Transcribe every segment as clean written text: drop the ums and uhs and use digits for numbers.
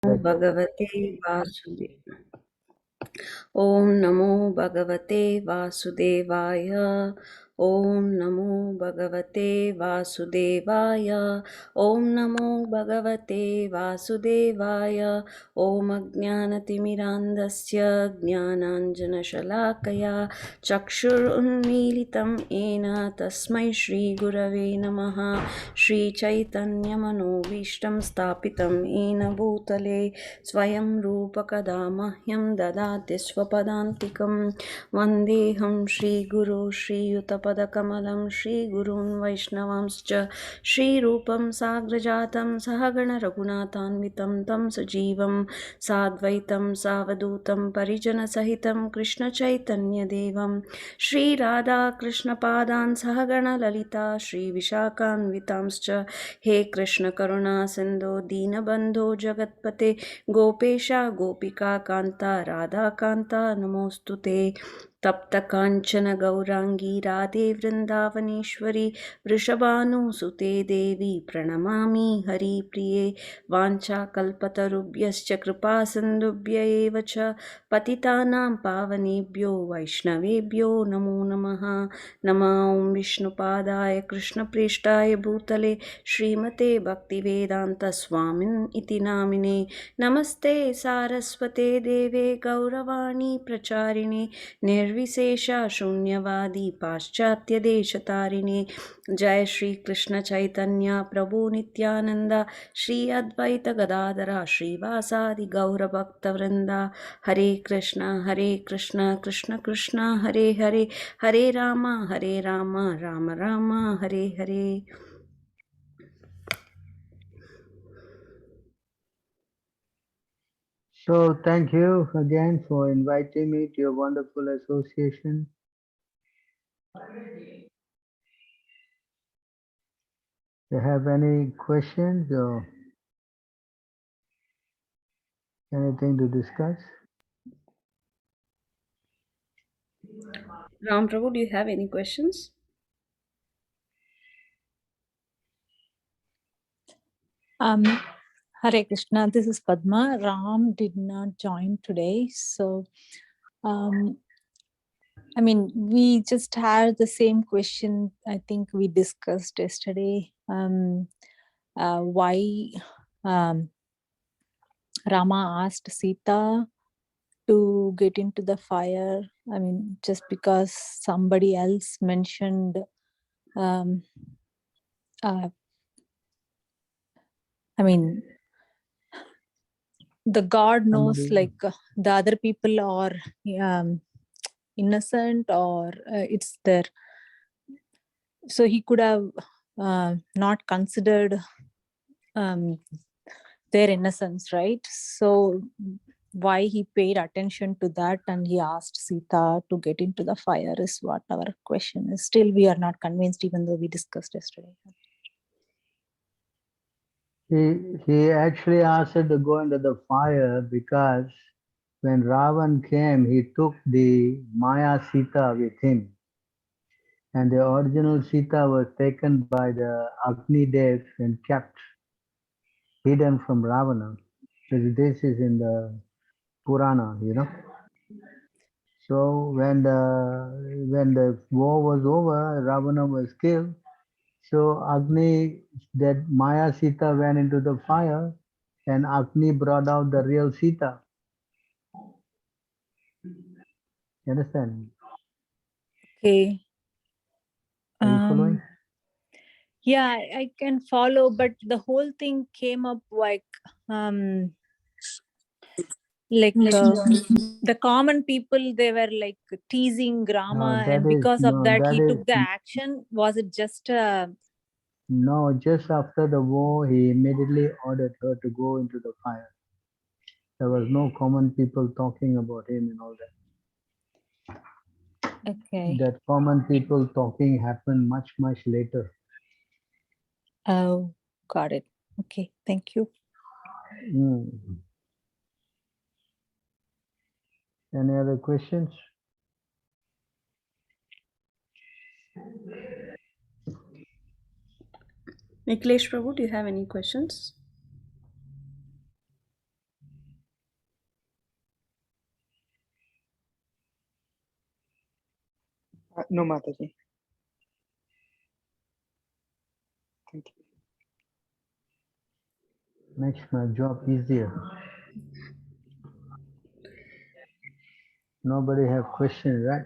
भगवते वासुदेव ॐ नमो भगवते वासुदेवाय ॐ नमो भगवते वासुदेवाय ॐ नमो भगवते वासुदेवाय ॐ अज्ञानतिमिरान्धस्य ज्ञानाञ्जनशलाकया चक्षुरुन्मीलितं येन तस्मै श्रीगुरवे नमः। श्रीचैतन्यमनोभीष्टं स्थापितं येन भूतले स्वयं रूपकदा मह्यं ददाति स्वपदान्तिकं। वन्देऽहं श्रीगुरो श्रीयुतपदकमलं श्रीगुरून् वैष्णवांश्च श्रीरूपं साग्रजातं सहगण रघुनाथान्वितं तं सजीवं साद्वैतं सावधूतं परिजनसहितं कृष्णचैतन्यदेवं श्रीराधाकृष्णपादान् सहगण ललिता श्रीविशाखान्वितांश्च। हे कृष्ण करुणा सिन्धो दीनबन्धो जगत्पते गोपेशा गोपिका कान्ता राधा कान्ता नमोऽस्तु ते। तप्त काञ्चन गौराङ्गी राधे वृन्दावनेश्वरी वृषभानुसुते देवी प्रणमामि हरिप्रिये। वाञ्छाकल्पतरुभ्यश्च कृपा सिन्धुभ्य एव च पतितानां पावनेभ्यो वैष्णवेभ्यो नमो नमः। नमो विष्णुपादाय कृष्णप्रेष्ठाय भूतले श्रीमते भक्तिवेदान्तस्वामिन् इति नामिने। नमस्ते सारस्वते देवे गौरवाणी प्रचारिणे निर्विशेषा शून्यवादी पाश्चात्यदेशतारिणे। जय श्री कृष्ण चैतन्य प्रभु नित्यानंद श्री अद्वैत गदाधरा श्रीवासादि गौरभक्तवृंदा। हरे Krishna Krishna Krishna Hare Hare Hare Ram Ram Ram Hare Hare. So thank you again for inviting me to your wonderful association. Do you have any questions or anything to discuss? Ram Prabhu, do you have any questions? Hare Krishna, this is Padma. Ram did not join today. So, I mean, we just had the same question I think we discussed yesterday. Why Rama asked Sita to get into the fire. I mean, just because somebody else mentioned I mean, the God knows like the other people are innocent or it's there. So he could have not considered their innocence, right? So why he paid attention to that and he asked Sita to get into the fire is what our question is. Still, we are not convinced, even though we discussed yesterday. He actually asked her to go into the fire because when Ravan came, he took the Maya Sita with him. And the original Sita was taken by the Agni Dev and kept hidden from Ravana. So this is in the Purana, you know. So when the war was over, Ravana was killed. So Agni, that Maya Sita went into the fire, and Agni brought out the real Sita. You understand? Okay. Are you following? Yeah, I can follow, but the whole thing came up like the common people, they were like teasing Rama, and because of that he took the action. Was it just no, just after the war, he immediately ordered her to go into the fire. There was no common people talking about him and all that. okay? That common people talking happened much, much later. Oh, got it. Okay, thank you. Any other questions? Niklesh Prabhu, do you have any questions? No, Mataji. Thank you. Makes my job easier. Nobody have questions, right?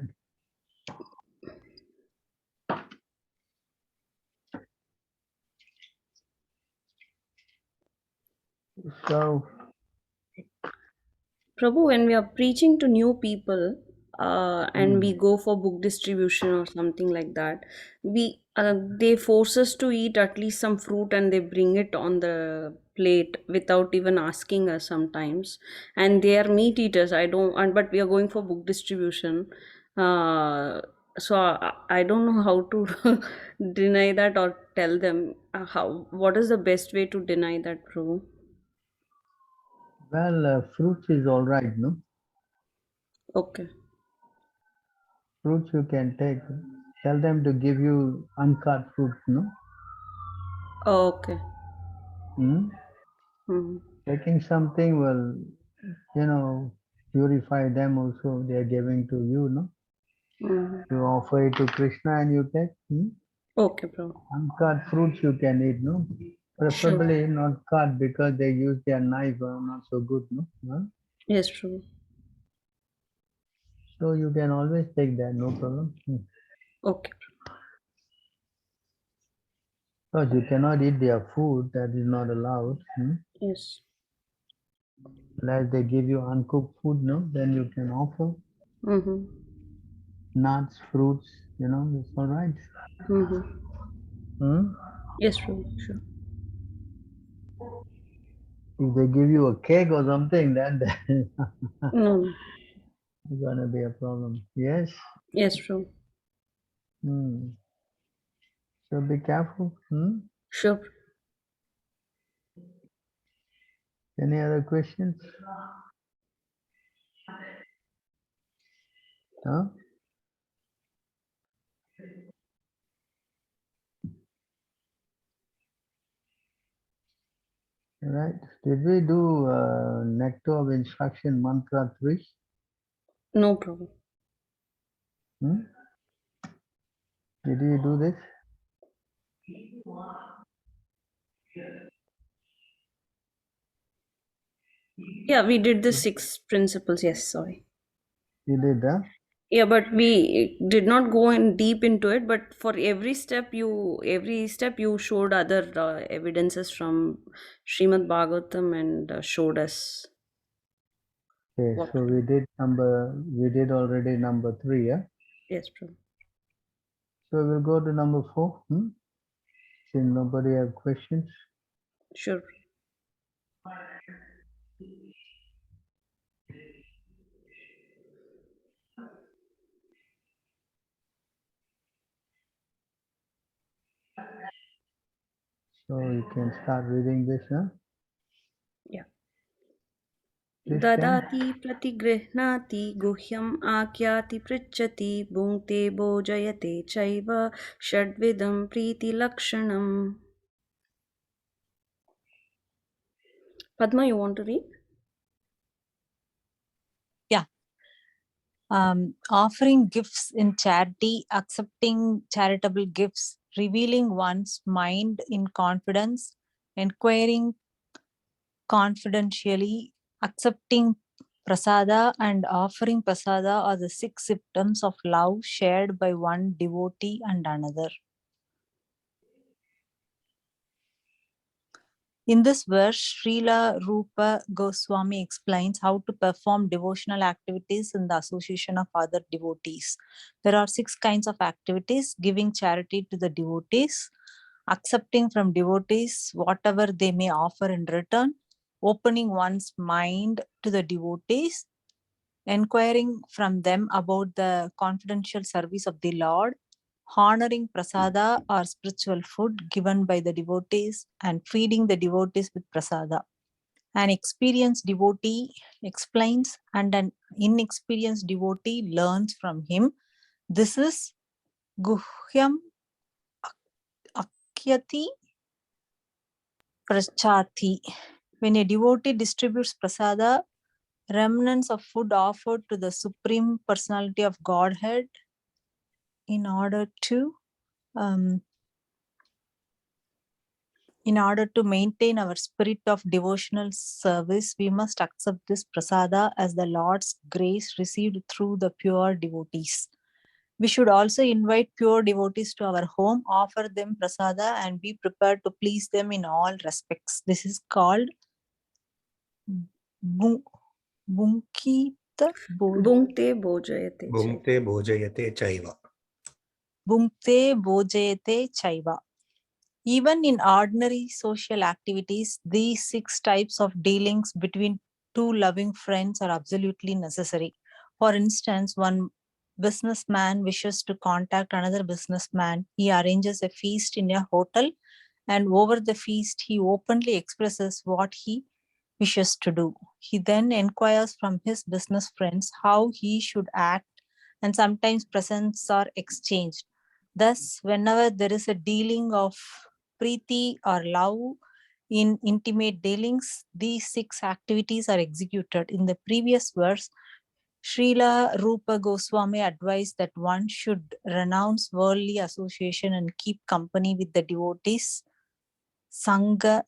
So, Prabhu, when we are preaching to new people and we go for book distribution or something like that, they force us to eat at least some fruit and they bring it on the plate without even asking us sometimes. And they are meat eaters. I don't, and but we are going for book distribution. So I don't know how to deny that or tell them what is the best way to deny that, Prabhu? well, fruits is all right, no? Okay. Fruits you can take. Tell them to give you uncut fruits, no? Okay. Hmm? Hmm. Taking something will, purify them also. They are giving to you, no? Hmm. You offer it to Krishna and you take. Okay, bro. Uncut fruits you can eat, no? Sure. Preferably not cut because they use their knife, not so good, no? Huh? Yes, true. So you can always take that, no problem. Okay. Because you cannot eat their food, that is not allowed. Yes. Unless they give you uncooked food, no, then you can offer Mm-hmm. nuts, fruits, it's all right. Mm-hmm. Hmm? Yes, true. Sure. If they give you a cake or something, then No. it's gonna be a problem. Yes. Yes, true. Hmm. So be careful. Sure. Any other questions? Huh? Right. Did we do nectar of instruction mantra 3? No problem. Did you do this? Yeah, we did the 6 principles. Yes, sorry. You did, huh? Yeah, but we did not go in deep into it. But for every step you showed other evidences from Srimad Bhagavatam and showed us Okay, what so to do. we did already number 3, yeah? Yes, true. So we'll go to number 4. Since nobody have questions. Sure. So you can start reading this, huh? Yeah. Please can. ददाति प्रतिगृह्णाति गुह्यम् आख्याति पृच्छति भुङ्क्ते भोजयते चैव षड्विधं प्रीतिलक्षणम्. Padma, you want to read? Offering gifts in charity, accepting charitable gifts, revealing one's mind in confidence, inquiring confidentially, accepting prasada and offering prasada are the 6 symptoms of love shared by one devotee and another. In this verse, Srila Rupa Goswami explains how to perform devotional activities in the association of other devotees. There are 6 kinds of activities: giving charity to the devotees, accepting from devotees whatever they may offer in return, opening one's mind to the devotees, inquiring from them about the confidential service of the Lord, honoring prasada or spiritual food given by the devotees, and feeding the devotees with prasada. An experienced devotee explains and an inexperienced devotee learns from him. This is guhyam akyati prachati. When a devotee distributes prasada, remnants of food offered to the Supreme Personality of Godhead, in order to um, maintain our spirit of devotional service, we must accept this prasada as the Lord's grace received through the pure devotees. We should also invite pure devotees to our home, offer them prasada, and be prepared to please them in all respects. This is called bu- bunkita bo- Bhunkte bhojayate cha. Bhumte bhojayate chaiva. bunkte bojayate chaiva. Even in ordinary social activities, these 6 types of dealings between two loving friends are absolutely necessary. For instance, one businessman wishes to contact another businessman. He arranges a feast in a hotel, and over the feast, he openly expresses what he wishes to do. He then inquires from his business friends how he should act, and sometimes presents are exchanged. Thus, whenever there is a dealing of preeti or love in intimate dealings, these 6 activities are executed. In the previous verse, Srila Rupa Goswami advised that one should renounce worldly association and keep company with the devotees. Sangha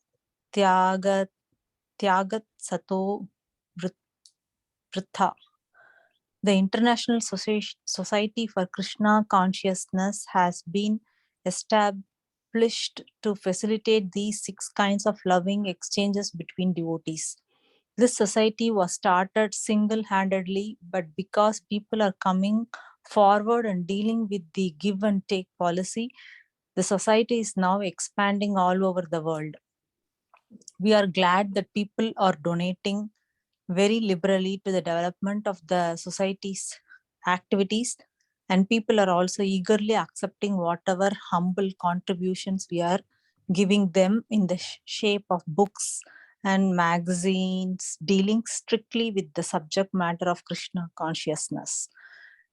Tyagat Sato Vritha. The International Society for Krishna Consciousness has been established to facilitate these 6 kinds of loving exchanges between devotees. This society was started single-handedly, but because people are coming forward and dealing with the give and take policy, the society is now expanding all over the world. We are glad that people are donating very liberally to the development of the society's activities, and people are also eagerly accepting whatever humble contributions we are giving them in the shape of books and magazines dealing strictly with the subject matter of Krishna consciousness.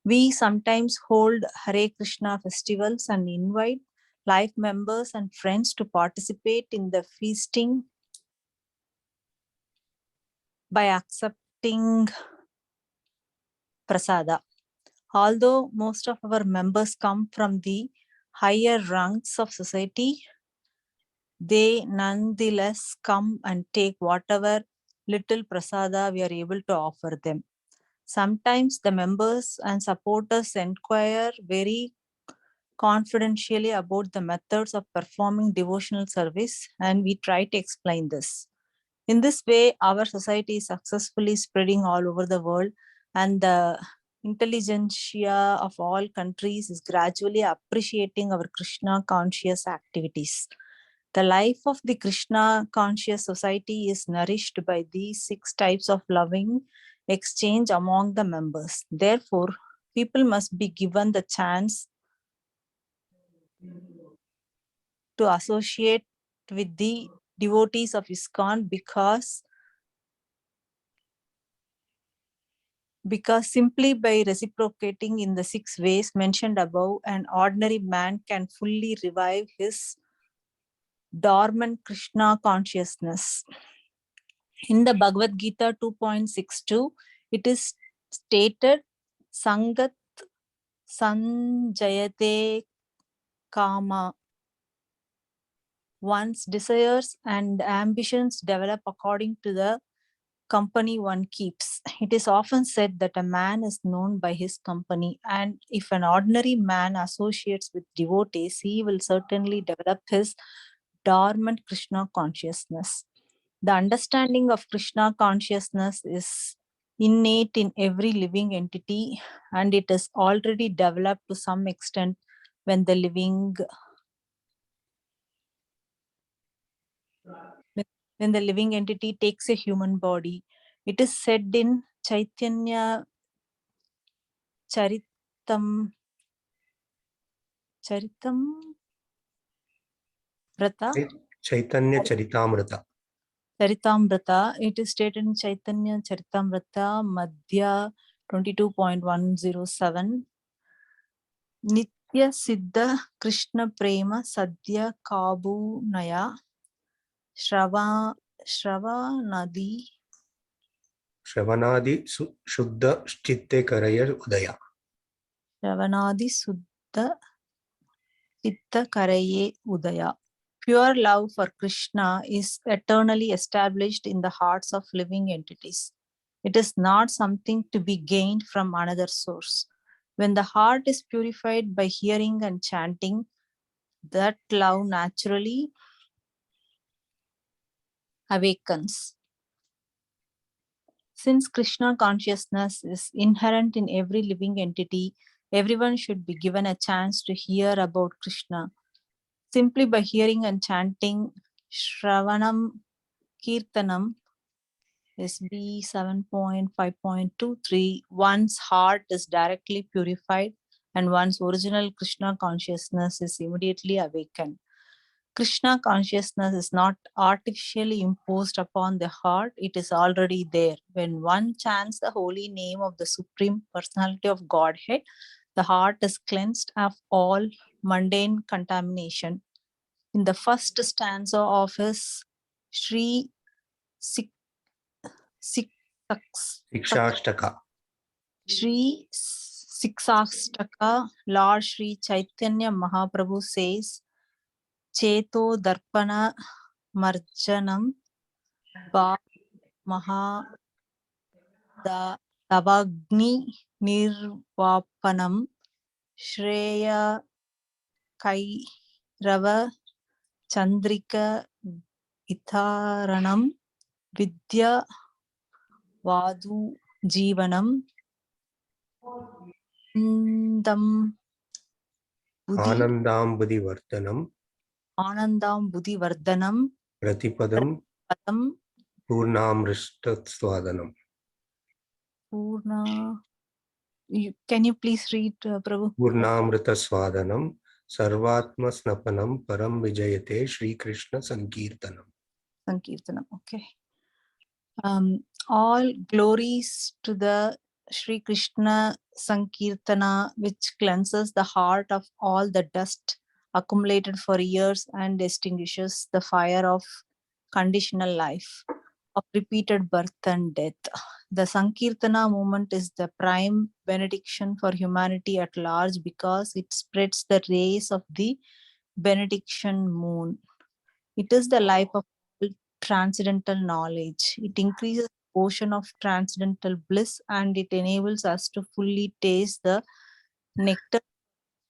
We sometimes hold Hare Krishna festivals and invite life members and friends to participate in the feasting by accepting prasada. Although most of our members come from the higher ranks of society, they nonetheless come and take whatever little prasada we are able to offer them. Sometimes the members and supporters inquire very confidentially about the methods of performing devotional service, and we try to explain this. In this way, our society is successfully spreading all over the world, and the intelligentsia of all countries is gradually appreciating our Krishna conscious activities. The life of the Krishna conscious society is nourished by these 6 types of loving exchange among the members. Therefore, people must be given the chance to associate with the devotees of ISKCON because simply by reciprocating in the 6 ways mentioned above, an ordinary man can fully revive his dormant Krishna consciousness. In the Bhagavad Gita 2.62, it is stated, Sangat Sanjayate Kama. One's desires and ambitions develop according to the company one keeps. It is often said that a man is known by his company, and if an ordinary man associates with devotees, he will certainly develop his dormant Krishna consciousness. The understanding of Krishna consciousness is innate in every living entity, and it is already developed to some extent when the living entity takes a human body. It is said in Chaitanya Charitam Vrata. Chaitanya Charitamrita. Charitamrita. It is stated in Chaitanya Charitamrita Madhya 22.107. Nitya Siddha Krishna Prema Sadhya Kabu Naya Shrava Nadi Shravanadi Shuddha Chitte Karayar Udaya. Shravanadi the Chitta Karaye Udaya. Pure love for Krishna is eternally established in the hearts of living entities. It is not something to be gained from another source. When the heart is purified by hearing and chanting, that love naturally awakens. Since Krishna consciousness is inherent in every living entity, everyone should be given a chance to hear about Krishna. Simply by hearing and chanting Shravanam Kirtanam, SB 7.5.23, one's heart is directly purified and one's original Krishna consciousness is immediately awakened. Krishna consciousness is not artificially imposed upon the heart, it is already there. When one chants the holy name of the Supreme Personality of Godhead, the heart is cleansed of all mundane contamination. In the first stanza of his Sri Sik- Sikshashtaka. Sri Siksastaka, Lord Sri Chaitanya Mahaprabhu says, Cheto Darpana Marjanam Ba Maha Davagni Nirvapanam Shreya Kairava Chandrika Itaranam Vidya Vadu Jivanam Andam Budi Anandambudi Vartanam. Anandam Budi Vardhanam Pratipadam Patam Purnamrishtatswadanam. Purna. Can you please read, Prabhu? Purnamritaswadanam. Sarvatma Snapanam Param Vijayate Shri Krishna Sankirtanam. Sankirtanam. Okay. All glories to the Sri Krishna Sankirtana, which cleanses the heart of all the dust accumulated for years and extinguishes the fire of conditional life, of repeated birth and death. The Sankirtana movement is the prime benediction for humanity at large because it spreads the rays of the benediction moon. It is the life of transcendental knowledge. It increases the ocean of transcendental bliss and it enables us to fully taste the nectar.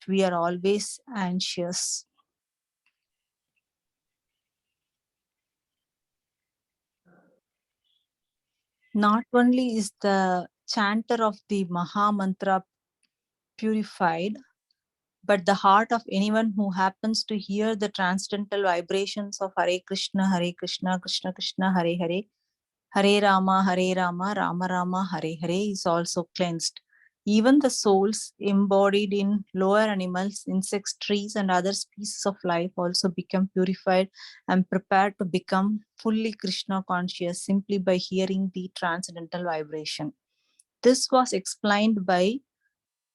We are always anxious. Not only is the chanter of the Maha Mantra purified, but the heart of anyone who happens to hear the transcendental vibrations of Hare Krishna, Krishna Krishna, Hare Hare, Hare Rama, Rama Rama, Hare Hare is also cleansed. Even the souls embodied in lower animals, insects, trees, and other species of life also become purified and prepared to become fully Krishna conscious simply by hearing the transcendental vibration. This was explained by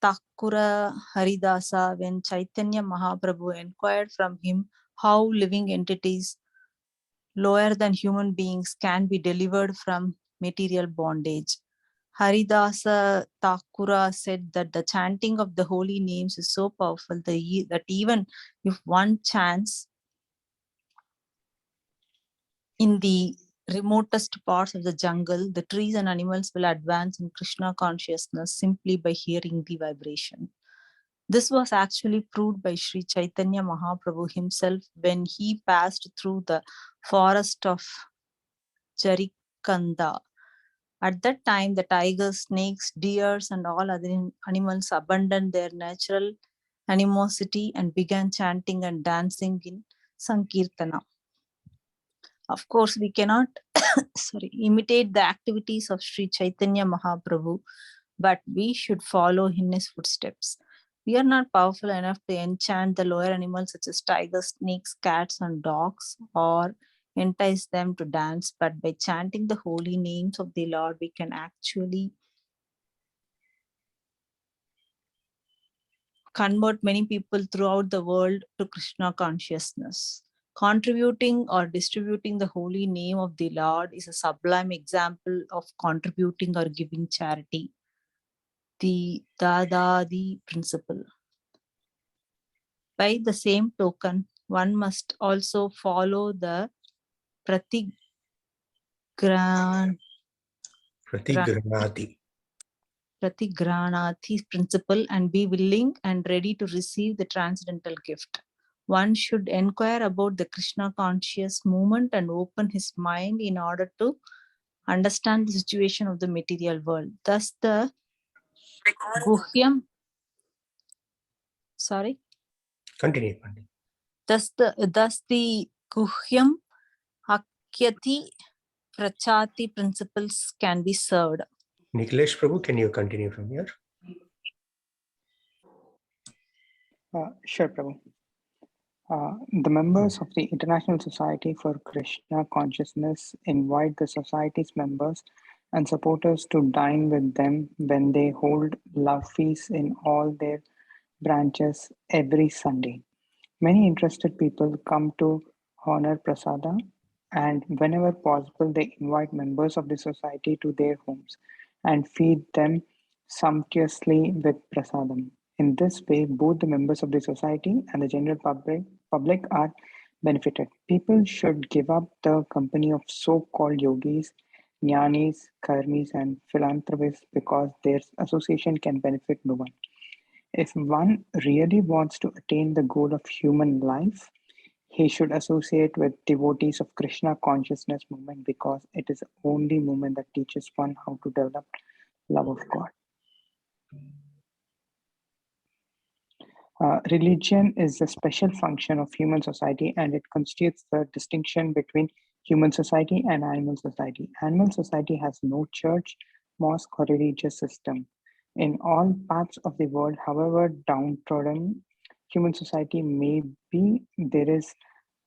Thakura Haridasa when Chaitanya Mahaprabhu inquired from him how living entities lower than human beings can be delivered from material bondage. Haridasa Thakura said that the chanting of the holy names is so powerful that even if one chants in the remotest parts of the jungle, the trees and animals will advance in Krishna consciousness simply by hearing the vibration. This was actually proved by Sri Chaitanya Mahaprabhu himself when he passed through the forest of Charikanda. At that time, the tigers, snakes, deers, and all other animals abandoned their natural animosity and began chanting and dancing in Sankirtana. Of course, we cannot imitate the activities of Sri Chaitanya Mahaprabhu, but we should follow in his footsteps. We are not powerful enough to enchant the lower animals such as tigers, snakes, cats, and dogs, or entice them to dance, but by chanting the holy names of the Lord, we can actually convert many people throughout the world to Krishna consciousness. Contributing or distributing the holy name of the Lord is a sublime example of contributing or giving charity. The Dadadi principle. By the same token, one must also follow the pratigranati Pratigranati. principle and be willing and ready to receive the transcendental gift. One should inquire about the Krishna conscious movement and open his mind in order to understand the situation of the material world. Thus the Guhyam, sorry, Continue, Pandit. thus the Guhyam Akyati Prachati principles can be served. Nikhilesh Prabhu, can you continue from here? Sure, Prabhu. The members of the International Society for Krishna Consciousness invite the society's members and supporters to dine with them when they hold love feasts in all their branches every Sunday. Many interested people come to honor Prasada, and whenever possible, they invite members of the society to their homes and feed them sumptuously with prasadam. In this way, both the members of the society and the general public are benefited. People should give up the company of so-called yogis, jnanis, karmis, and philanthropists because their association can benefit no one. If one really wants to attain the goal of human life, he should associate with devotees of Krishna consciousness movement because it is the only movement that teaches one how to develop love of God. Religion is a special function of human society and it constitutes the distinction between human society and animal society. Animal society has no church, mosque, or religious system. In all parts of the world, however downtrodden human society may be, there is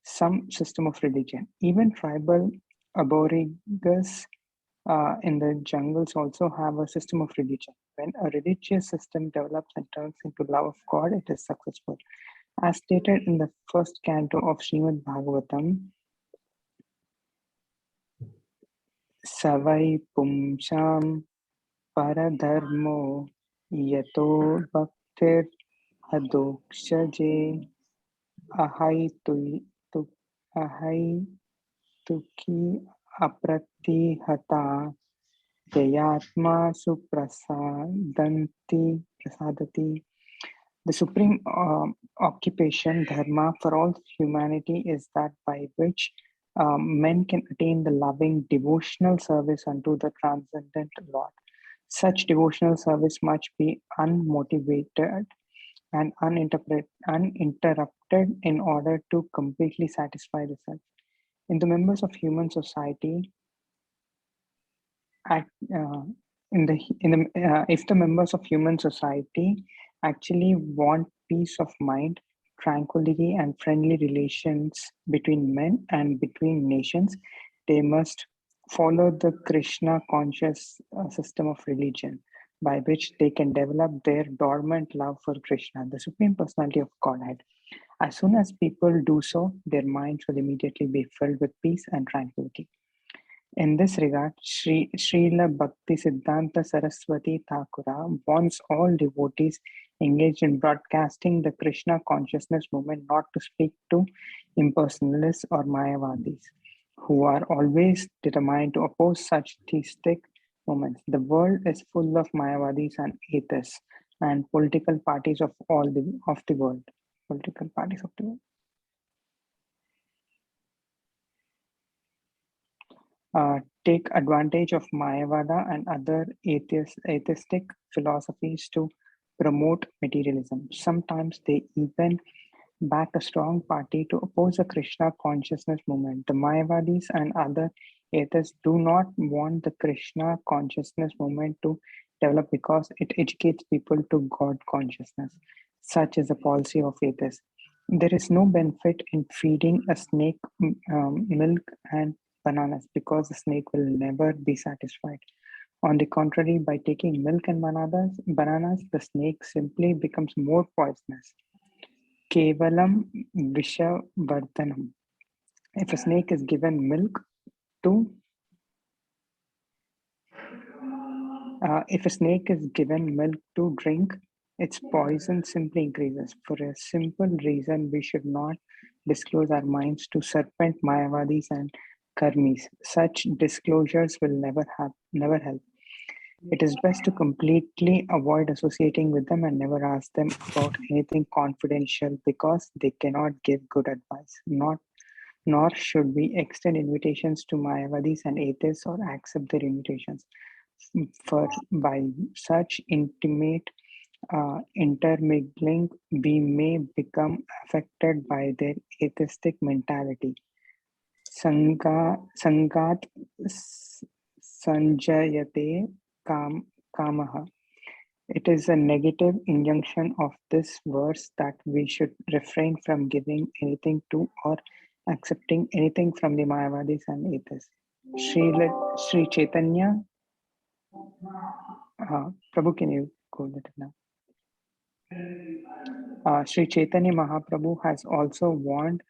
some system of religion. Even tribal aborigines in the jungles also have a system of religion. When a religious system develops and turns into love of God, it is successful. As stated in the first canto of Srimad Bhagavatam, Savai Pumsham Paradharmo Yato Bhaktir Adokshaje Ahai Tuki Apratihata Jayatma Prasadati. The supreme occupation, dharma, for all humanity is that by which men can attain the loving devotional service unto the transcendent Lord. Such devotional service must be unmotivated and uninterrupted in order to completely satisfy the self. In the members of human society, act, if the members of human society actually want peace of mind, tranquility, and friendly relations between men and between nations, they must follow the Krishna conscious system of religion by which they can develop their dormant love for Krishna, the Supreme Personality of Godhead. As soon as people do so, their minds will immediately be filled with peace and tranquility. In this regard, Srila Bhakti Siddhanta Saraswati Thakura wants all devotees engaged in broadcasting the Krishna consciousness movement not to speak to impersonalists or Mayavadis, who are always determined to oppose such theistic movements. The world is full of Mayavadis and atheists and political parties of the world. Political parties of the world. Take advantage of Mayavada and other atheistic philosophies to promote materialism. Sometimes they even back a strong party to oppose the Krishna consciousness movement. The Mayavadis and other atheists do not want the Krishna consciousness movement to develop because it educates people to God consciousness. Such is the policy of atheists. There is no benefit in feeding a snake milk and bananas because the snake will never be satisfied. On the contrary, by taking milk and bananas, the snake simply becomes more poisonous. Kevalam Vishavardhanam. If a snake is given milk to drink, Its poison simply increases. For a simple reason, we should not disclose our minds to serpent Mayavadis and Karmis. Such disclosures will never help. It is best to completely avoid associating with them and never ask them about anything confidential because they cannot give good advice. Nor should we extend invitations to Mayavadis and atheists or accept their invitations. For by such intimate intermingling, we may become affected by their atheistic mentality. Sangat sanjayate kamaha. It is a negative injunction of this verse that we should refrain from giving anything to or accepting anything from the Mayavadis and atheists. Sri Chaitanya, Prabhu, can you go with it now? Sri Chaitanya Mahaprabhu has also warned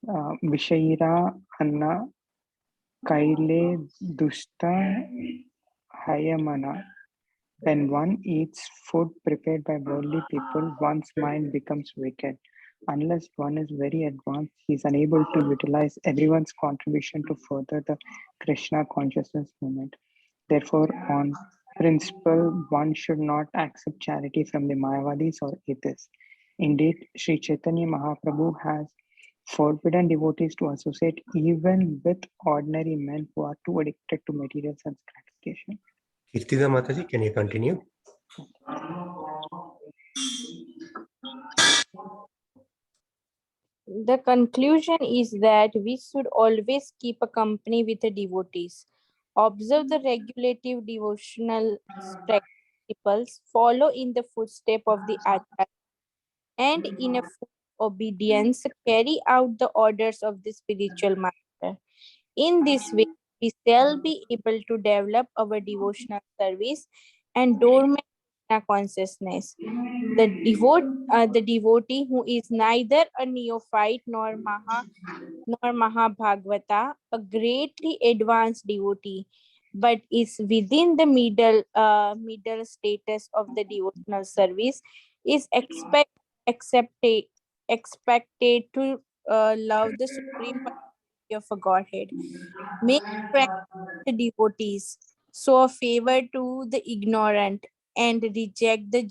Vishaira Anna Kaile Dushta Hayamana. When one eats food prepared by worldly people, one's mind becomes wicked. Unless one is very advanced, he is unable to utilize everyone's contribution to further the Krishna consciousness movement. Therefore, on principle, one should not accept charity from the Mayavadis or atheists. Indeed, Sri Chaitanya Mahaprabhu has forbidden devotees to associate even with ordinary men who are too addicted to material sense gratification. Kirtida Mataji, can you continue? The conclusion is that we should always keep a company with the devotees, observe the regulative devotional principles, follow in the footsteps of the Acharya, and in a full obedience carry out the orders of the spiritual master. In this way, we shall be able to develop our devotional service and dormant Krishna consciousness. The devotee who is neither a neophyte nor Mahabhagavata, a greatly advanced devotee, but is within the middle status of the devotional service, is accepted expected to love the supreme personality of a Godhead. Make friends with the devotees, show a favor to the ignorant, and reject the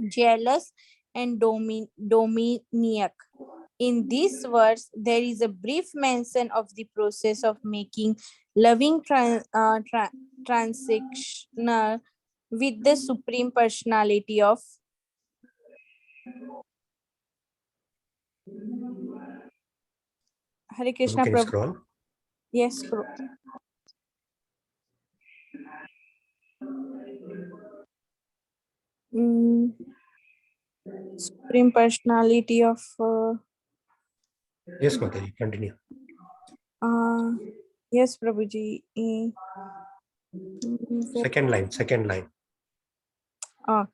jealous and dominiac. In this verse, there is a brief mention of the process of making loving transactional with the Supreme Personality of Hare Prabhu, Krishna can you Prabhu. scroll? Yes, mm, Supreme Personality of Yes, Mataji, continue. uh, yes, Prabhuji. Second line. uh,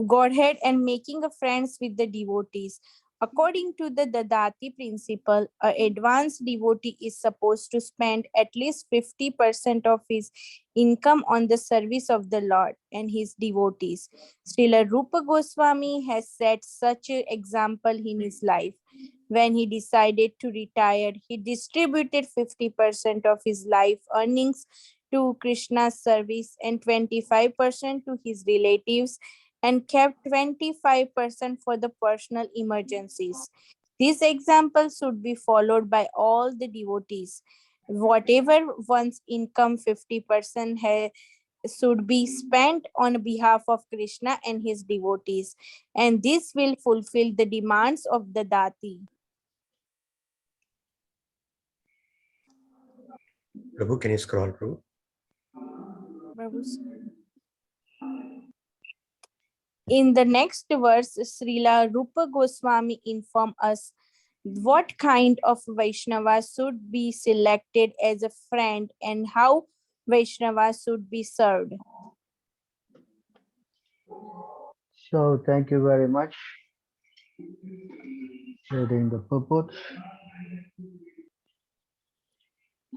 Godhead and making a friends with the devotees. According to the Dadati principle, an advanced devotee is supposed to spend at least 50% of his income on the service of the Lord and his devotees. Srila Rupa Goswami has set such an example in his life. When he decided to retire, he distributed 50% of his life earnings to Krishna's service and 25% to his relatives and kept 25% for the personal emergencies. This example should be followed by all the devotees. Whatever one's income, 50% should be spent on behalf of Krishna and his devotees. And this will fulfill the demands of the dati. Prabhu, can you scroll, Prabhu? In the next verse, Srila Rupa Goswami inform us what kind of Vaishnava should be selected as a friend and how Vaishnava should be served. So thank you very much. Reading the purport.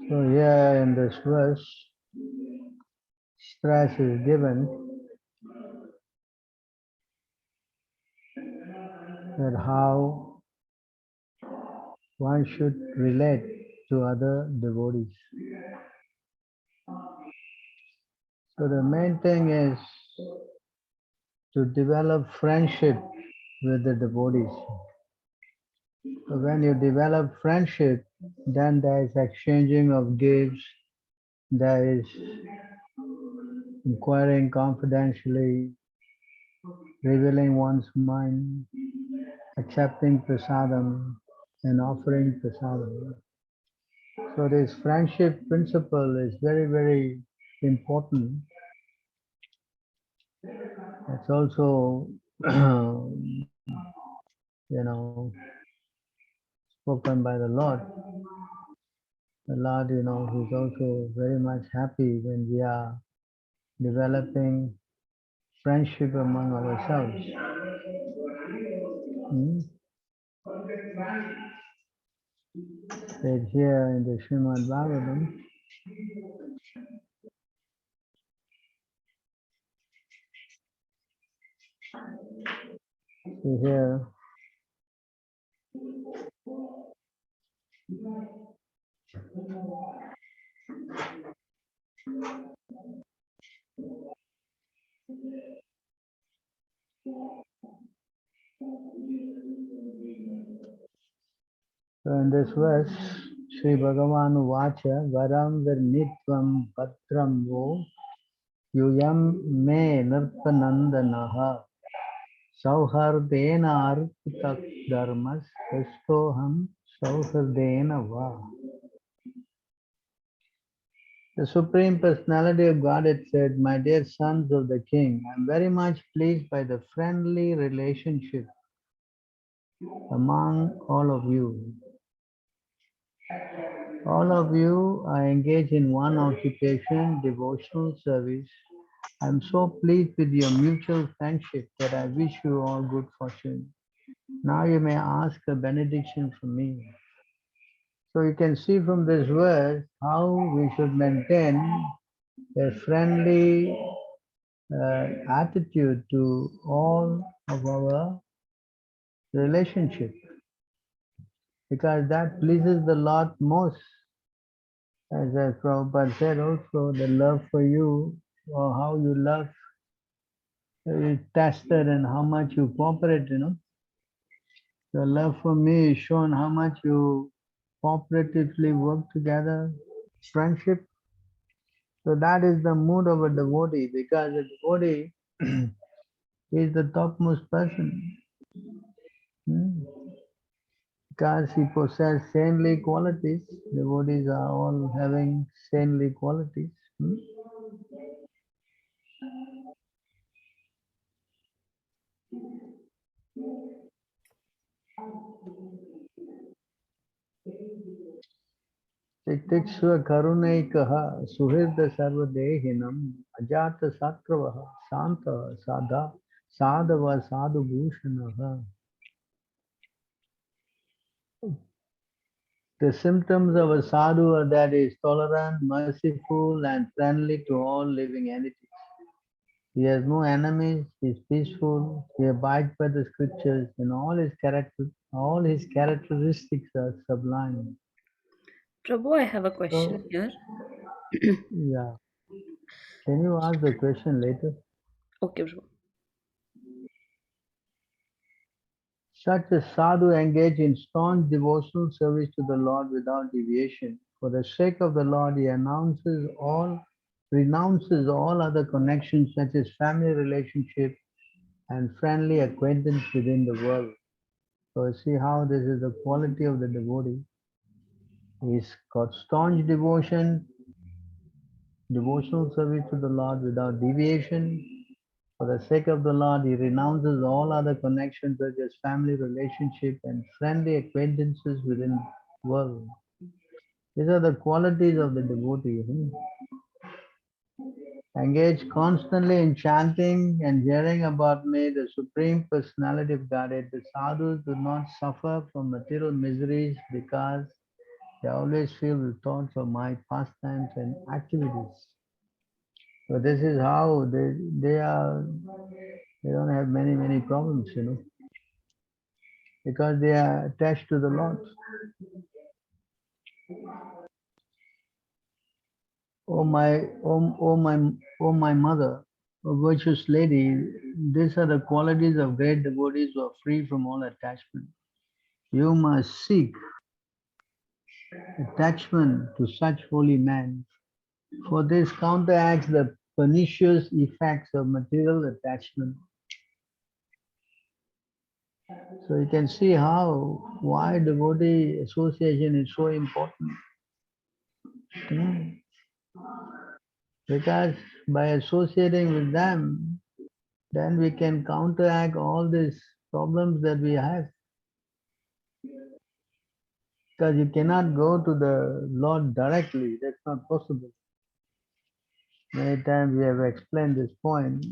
So here in this verse, stress is given that how one should relate to other devotees. So the main thing is to develop friendship with the devotees. So when you develop friendship, then there is exchanging of gifts, there is inquiring confidentially, revealing one's mind, accepting prasadam and offering prasadam. So this friendship principle is very, very important. It's also, spoken by the Lord. The Lord, He's also very much happy when we are developing friendship among ourselves. Said here in the Srimad Bhagavatam, here so in this verse, Sri Bhagavan Vacha Varam Virnitvam Patram Vo Yuyam Me Nirpanandanaha Sauhardena Arpitak Dharmas Kristoham Sauhardena Va. The Supreme Personality of Godhead said, "My dear sons of the King, I am very much pleased by the friendly relationship among all of you. All of you are engaged in one occupation, devotional service. I am so pleased with your mutual friendship that I wish you all good fortune. Now you may ask a benediction from me." So you can see from this verse how we should maintain a friendly attitude to all of our relationship, because that pleases the Lord most. As Prabhupada said also, the love for you or how you love is tested and how much you cooperate, The love for me is shown how much you cooperatively work together, friendship. So that is the mood of a devotee, because a devotee is the topmost person. Because he possesses saintly qualities. Devotees are all having saintly qualities. Tiktiksva karunaikaha suhirda sarvadehinam ajata satravaha santa sadha sadhava sadhu bhushanaha. The symptoms of a sadhu are that he is tolerant, merciful, and friendly to all living entities. He has no enemies, he is peaceful, he abides by the scriptures, and all his characteristics are sublime. Prabhu, I have a So, question here. yeah. Can you ask the question later? Okay, Prabhu. Such a sadhu engaged in staunch devotional service to the Lord without deviation. For the sake of the Lord, he renounces all other connections such as family relationship and friendly acquaintance within the world. So see how this is the quality of the devotee. He's got staunch devotional service to the Lord without deviation. For the sake of the Lord, he renounces all other connections such as family relationship and friendly acquaintances within the world. These are the qualities of the devotee. Engage constantly in chanting and hearing about me, the Supreme Personality of Godhead. The sadhus do not suffer from material miseries because they always feel the thoughts of my pastimes and activities. So this is how they don't have many problems. because they are attached to the Lord. Oh my mother, O virtuous lady, these are the qualities of great devotees who are free from all attachment. You must seek attachment to such holy men, for this counteracts the pernicious effects of material attachment. So you can see why devotee association is so important. Because by associating with them, then we can counteract all these problems that we have. Because you cannot go to the Lord directly, that's not possible. Many times we have explained this point,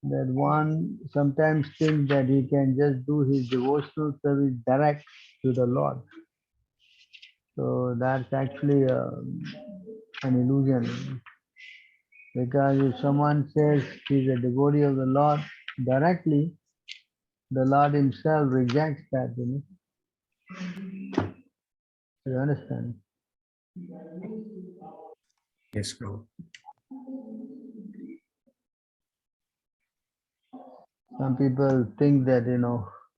that one sometimes thinks that he can just do his devotional service direct to the Lord. So that's actually an illusion. Because if someone says he's a devotee of the Lord directly, the Lord himself rejects that, You understand? Yes, Prabhu. Some people think that,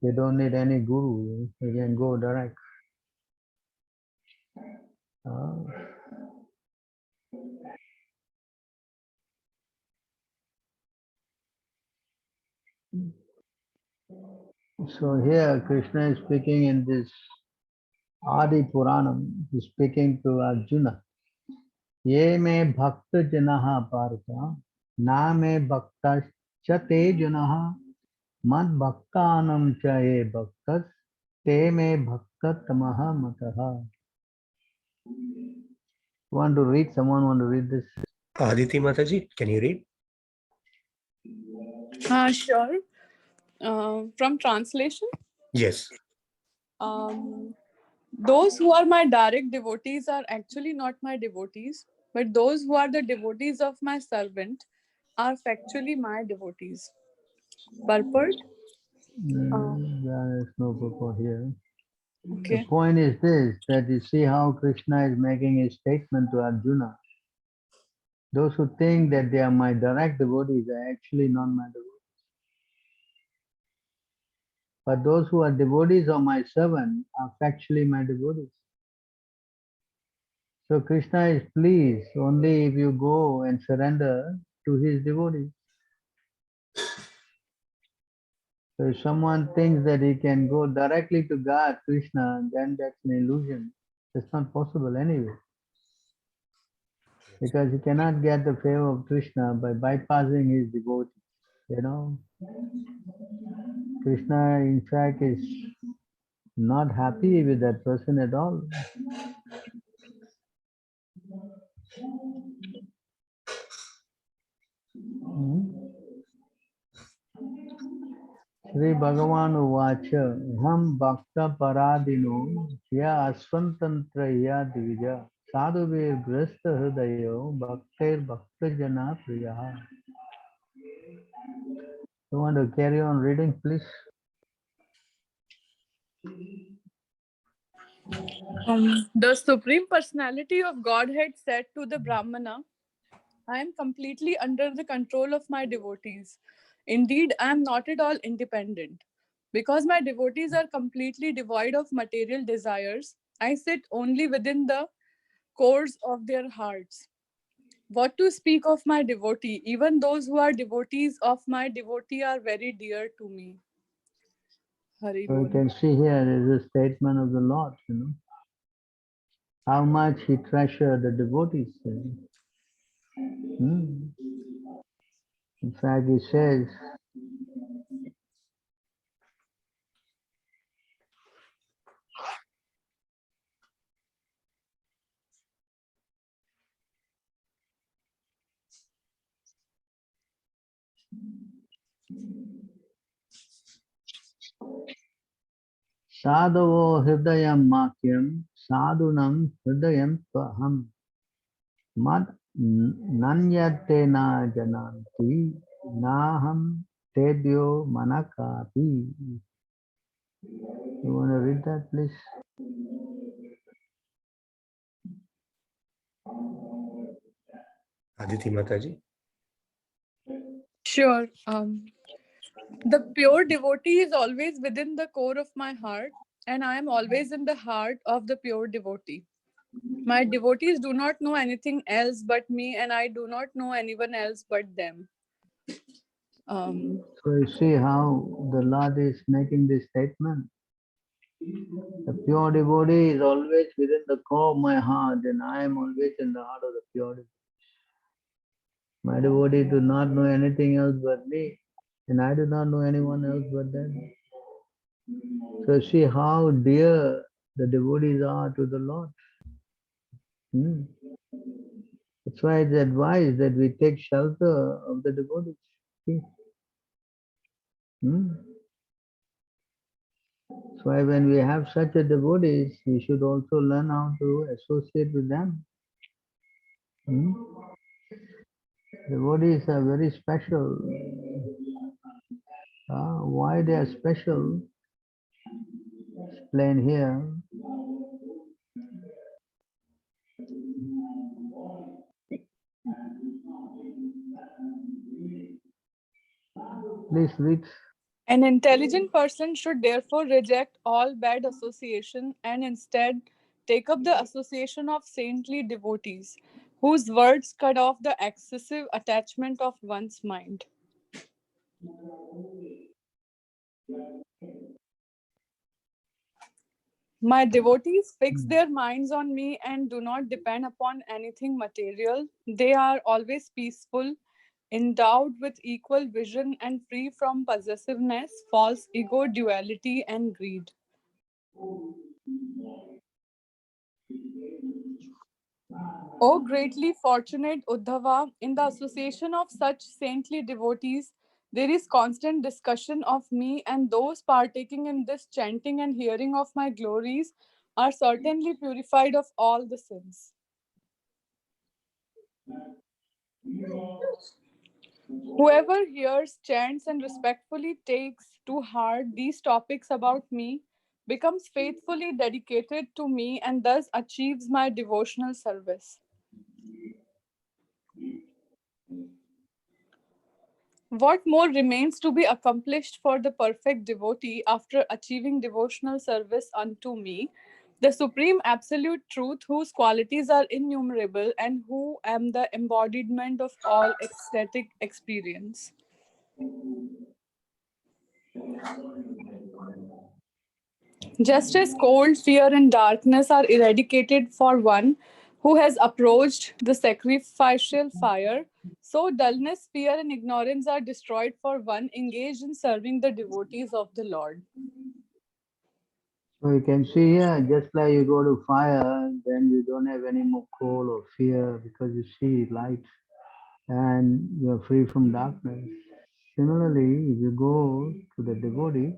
they don't need any guru, they can go direct. Uh, so here Krishna is speaking in this Adi Puranam, he's speaking to Arjuna. Ye me bhakta janaha parta, na me bhakta chate janaha, mad bhaktanam cha ye bhaktas, te me bhakta tamaha mataha. Want to read? Someone want to read this? Aditi Mataji, can you read? Sure. From translation, Yes. those who are my direct devotees are actually not my devotees, but those who are the devotees of my servant are factually my devotees. Purport? There is no purport here. The Okay. point is this, that you see how Krishna is making a statement to Arjuna. Those who think that they are my direct devotees are actually not my devotees. But those who are devotees of my servant are factually my devotees. So Krishna is pleased only if you go and surrender to his devotees. So if someone thinks that he can go directly to God, Krishna, then that's an illusion. That's not possible anyway. Because you cannot get the favor of Krishna by bypassing his devotees. Krishna in fact is not happy with that person at all. Shri Bhagavan Uvacha Ham Bhakta Paradino Ya Asvantantra Ya Divija Sadhuvir Grasta Hridayo Bhaktair Bhakta Jana Priya. You want to carry on reading, please? The Supreme Personality of Godhead said to the Brahmana, I am completely under the control of my devotees. Indeed, I am not at all independent. Because my devotees are completely devoid of material desires, I sit only within the cores of their hearts. What to speak of my devotee? Even those who are devotees of my devotee are very dear to me. Hari So you Bol. can see here is a statement of the Lord, how much he treasured the devotees. In fact, he says, Sadhavo hridayam makyam sadhunam hridayam tvaham mad nanyate na jananti naham tebyo manakapi. You want to read that, please? Aditi Mataji. Sure. The pure devotee is always within the core of my heart, and I am always in the heart of the pure devotee. My devotees do not know anything else but me, and I do not know anyone else but them. So you see how the Lord is making this statement. The pure devotee is always within the core of my heart, and I am always in the heart of the pure devotee. My devotee do not know anything else but me, and I do not know anyone else but them. So see how dear the devotees are to the Lord. That's why it's advised that we take shelter of the devotees. See? That's why when we have such a devotees, we should also learn how to associate with them. Devotees are very special. Why they are special? Explain here. Please read. An intelligent person should therefore reject all bad association and instead take up the association of saintly devotees, whose words cut off the excessive attachment of one's mind. My devotees fix their minds on me and do not depend upon anything material. They are always peaceful, endowed with equal vision, and free from possessiveness, false ego, duality, and greed. O greatly fortunate Uddhava, in the association of such saintly devotees, there is constant discussion of me, and those partaking in this chanting and hearing of my glories are certainly purified of all the sins. Whoever hears, chants, and respectfully takes to heart these topics about me becomes faithfully dedicated to me and thus achieves my devotional service. What more remains to be accomplished for the perfect devotee after achieving devotional service unto me, the supreme absolute truth, whose qualities are innumerable and who am the embodiment of all ecstatic experience? Just as cold, fear, and darkness are eradicated for one who has approached the sacrificial fire, so dullness, fear, and ignorance are destroyed for one engaged in serving the devotees of the Lord. So you can see here, just like you go to fire, then you don't have any more cold or fear because you see light and you're free from darkness. Similarly, if you go to the devotee,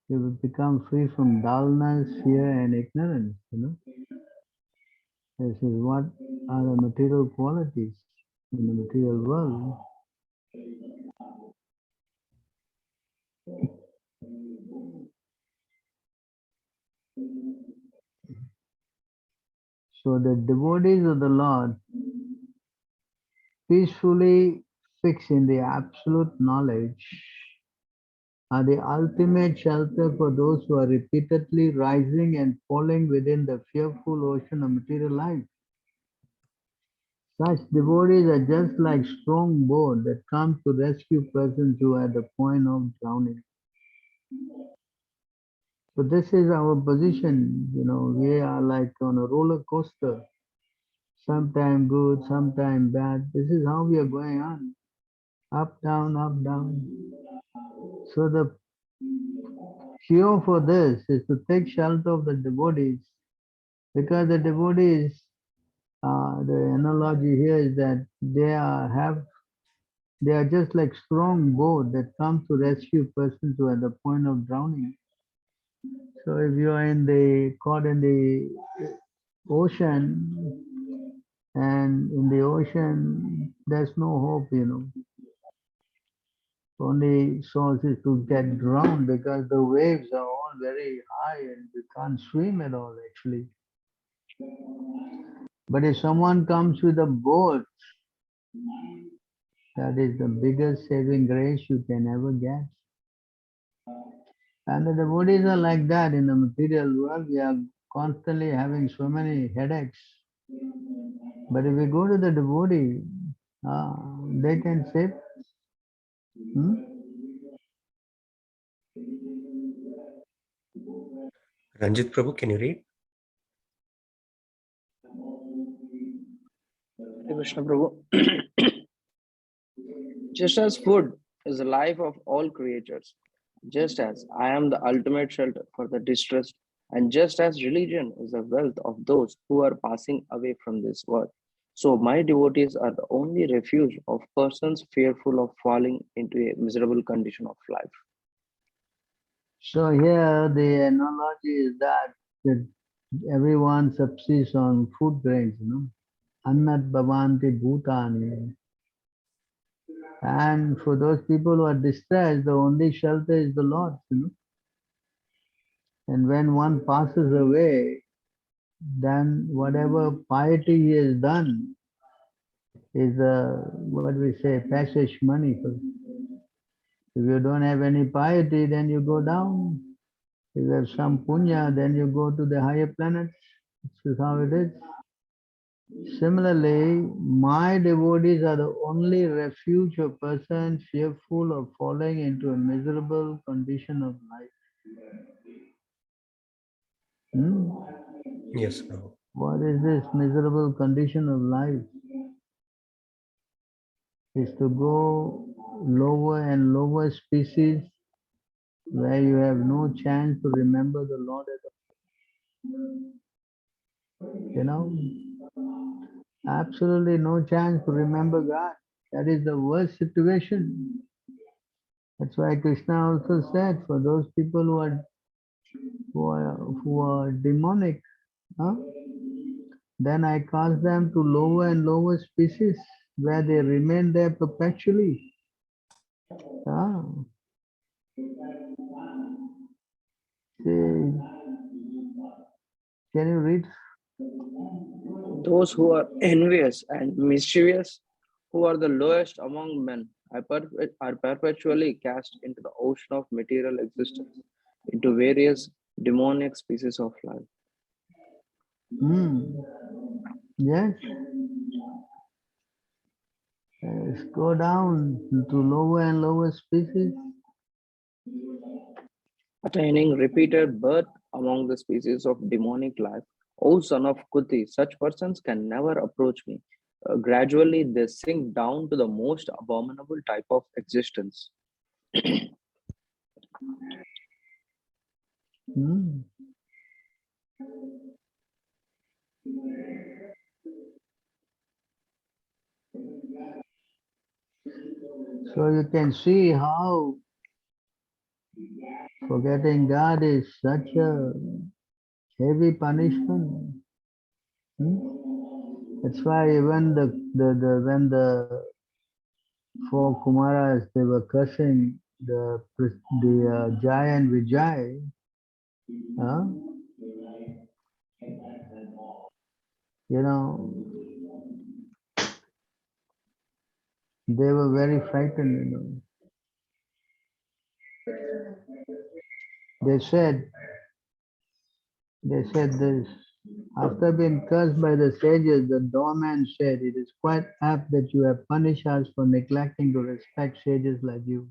you will become free from dullness, fear, and ignorance. This is what are the material qualities in the material world. So the devotees of the Lord peacefully fixed in the absolute knowledge are the ultimate shelter for those who are repeatedly rising and falling within the fearful ocean of material life. Such devotees are just like strong boat that come to rescue persons who are at the point of drowning. So this is our position, we are like on a roller coaster, sometime good, sometime bad. This is how we are going on, up, down, up, down. So the cure for this is to take shelter of the devotees, because the devotees, the analogy here is that they are just like strong boat that come to rescue persons who are at the point of drowning. So if you are caught in the ocean, and in the ocean there's no hope. Only source is to get drowned because the waves are all down very high and we can't swim at all actually. But if someone comes with a boat, that is the biggest saving grace you can ever get. And the devotees are like that in the material world. We are constantly having so many headaches. But if we go to the devotee, they can save. Ranjit Prabhu, can you read? Hare Krishna Prabhu. Just as food is the life of all creatures, just as I am the ultimate shelter for the distressed, and just as religion is the wealth of those who are passing away from this world, so my devotees are the only refuge of persons fearful of falling into a miserable condition of life. So here the analogy is that everyone subsists on food grains, Annat bhavanti bhutani. And for those people who are distressed, the only shelter is the Lord, And when one passes away, then whatever piety he has done is what we say, passage money. If you don't have any piety, then you go down. If you have some punya, then you go to the higher planets. This is how it is. Similarly, my devotees are the only refuge of person fearful of falling into a miserable condition of life. Yes, Prabhu. What is this miserable condition of life? Is to go lower and lower species where you have no chance to remember the Lord at all. Absolutely no chance to remember God. That is the worst situation. That's why Krishna also said, for those people who are demonic, then I cast them to lower and lower species where they remain there perpetually. See, can you read? Those who are envious and mischievous, who are the lowest among men, are perpetually cast into the ocean of material existence, into various demonic species of life. Yes. Go down to lower and lower species. Attaining repeated birth among the species of demonic life, O son of Kuti, such persons can never approach me. Gradually, they sink down to the most abominable type of existence. So you can see how forgetting God is such a heavy punishment. That's why even when the four Kumaras they were cursing the Jai and Vijay, they were very frightened. They said this. After being cursed by the sages, the doorman said, "It is quite apt that you have punished us for neglecting to respect sages like you.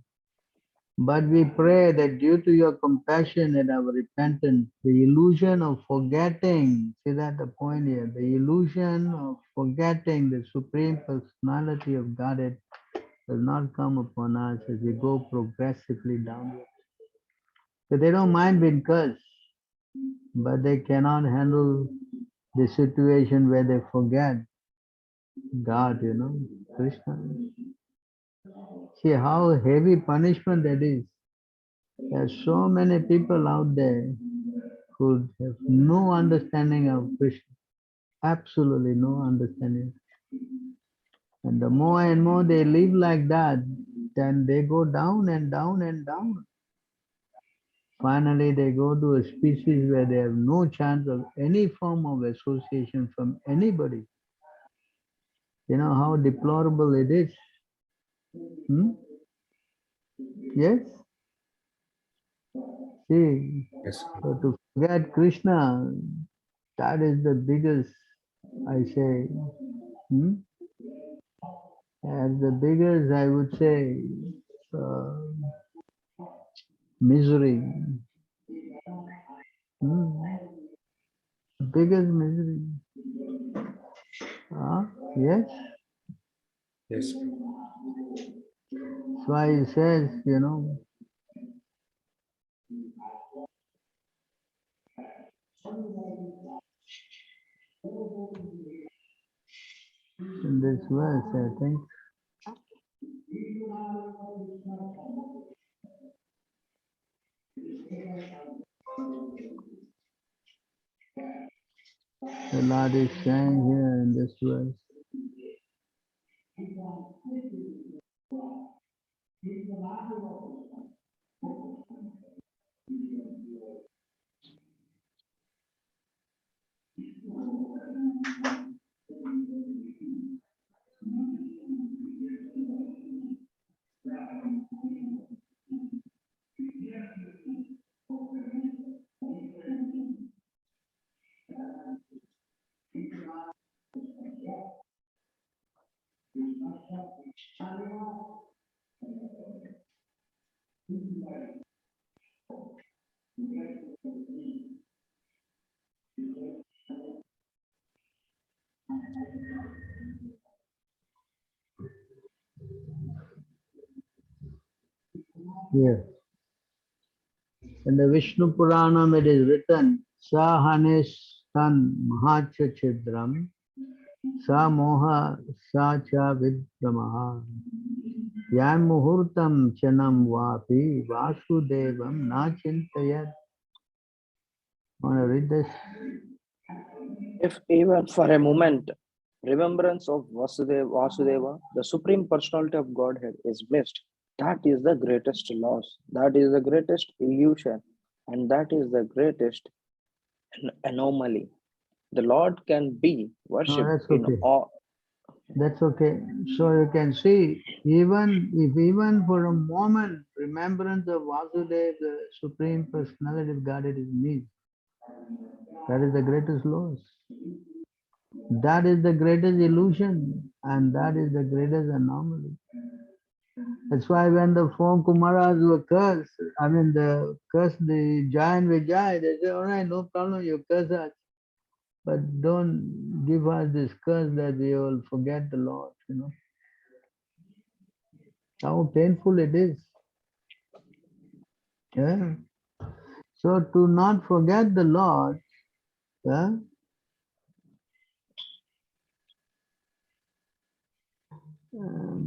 But we pray that due to your compassion and our repentance, the illusion of forgetting," see that the point here, the illusion of forgetting the Supreme Personality of Godhead does not come upon us as we go progressively downward. So they don't mind being cursed, but they cannot handle the situation where they forget God, Krishna. See how heavy punishment that is. There are so many people out there who have no understanding of Krishna, absolutely no understanding. And the more and more they live like that, then they go down and down and down. Finally, they go to a species where they have no chance of any form of association from anybody. You know how deplorable it is? Hmm? Yes? See, Yes. so to forget Krishna, that is the biggest, I say, and the biggest, I would say, uh, misery. Biggest misery. Yes? Yes. That's why he says, in this verse, I think. The Lord is saying here in this verse. Here. In the Vishnu Puranam it is written, Sahanestan Mahacha Chidram, Sa Moha Sa Cha Vidramaha, Yan Muhurtam Chanam Vapi, Vasudevam Na Chintayat. Want to read this? If even for a moment remembrance of Vasudeva, the Supreme Personality of Godhead, is missed, that is the greatest loss, that is the greatest illusion, and that is the greatest anomaly. The Lord can be No, worshipped that's in okay. all. That's okay. So you can see, even for a moment, remembrance of Vasudeva, the Supreme Personality of Godhead is missed. That is the greatest loss. That is the greatest illusion, and that is the greatest anomaly. That's why when the four Kumaras were cursed, the giant Vijay, they say, all right, no problem, you curse us, but don't give us this curse that we will forget the Lord, How painful it is. Yeah. So to not forget the Lord, yeah,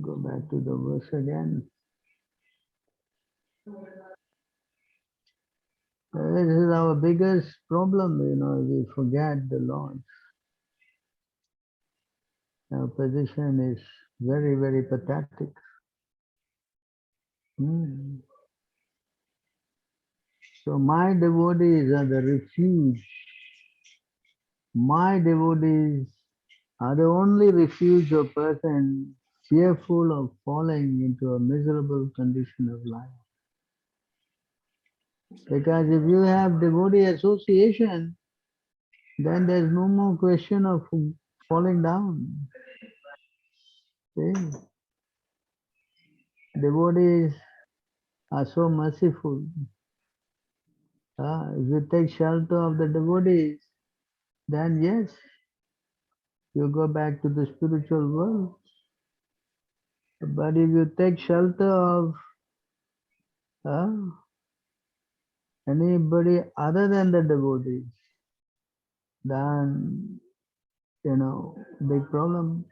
go back to the verse again. This is our biggest problem, we forget the Lord. Our position is very, very pathetic. So my devotees are the refuge. My devotees are the only refuge of person fearful of falling into a miserable condition of life. Because if you have devotee association, then there's no more question of falling down. See? Devotees are so merciful. If you take shelter of the devotees, then yes, you go back to the spiritual world. But if you take shelter of anybody other than the devotees, then, big problem.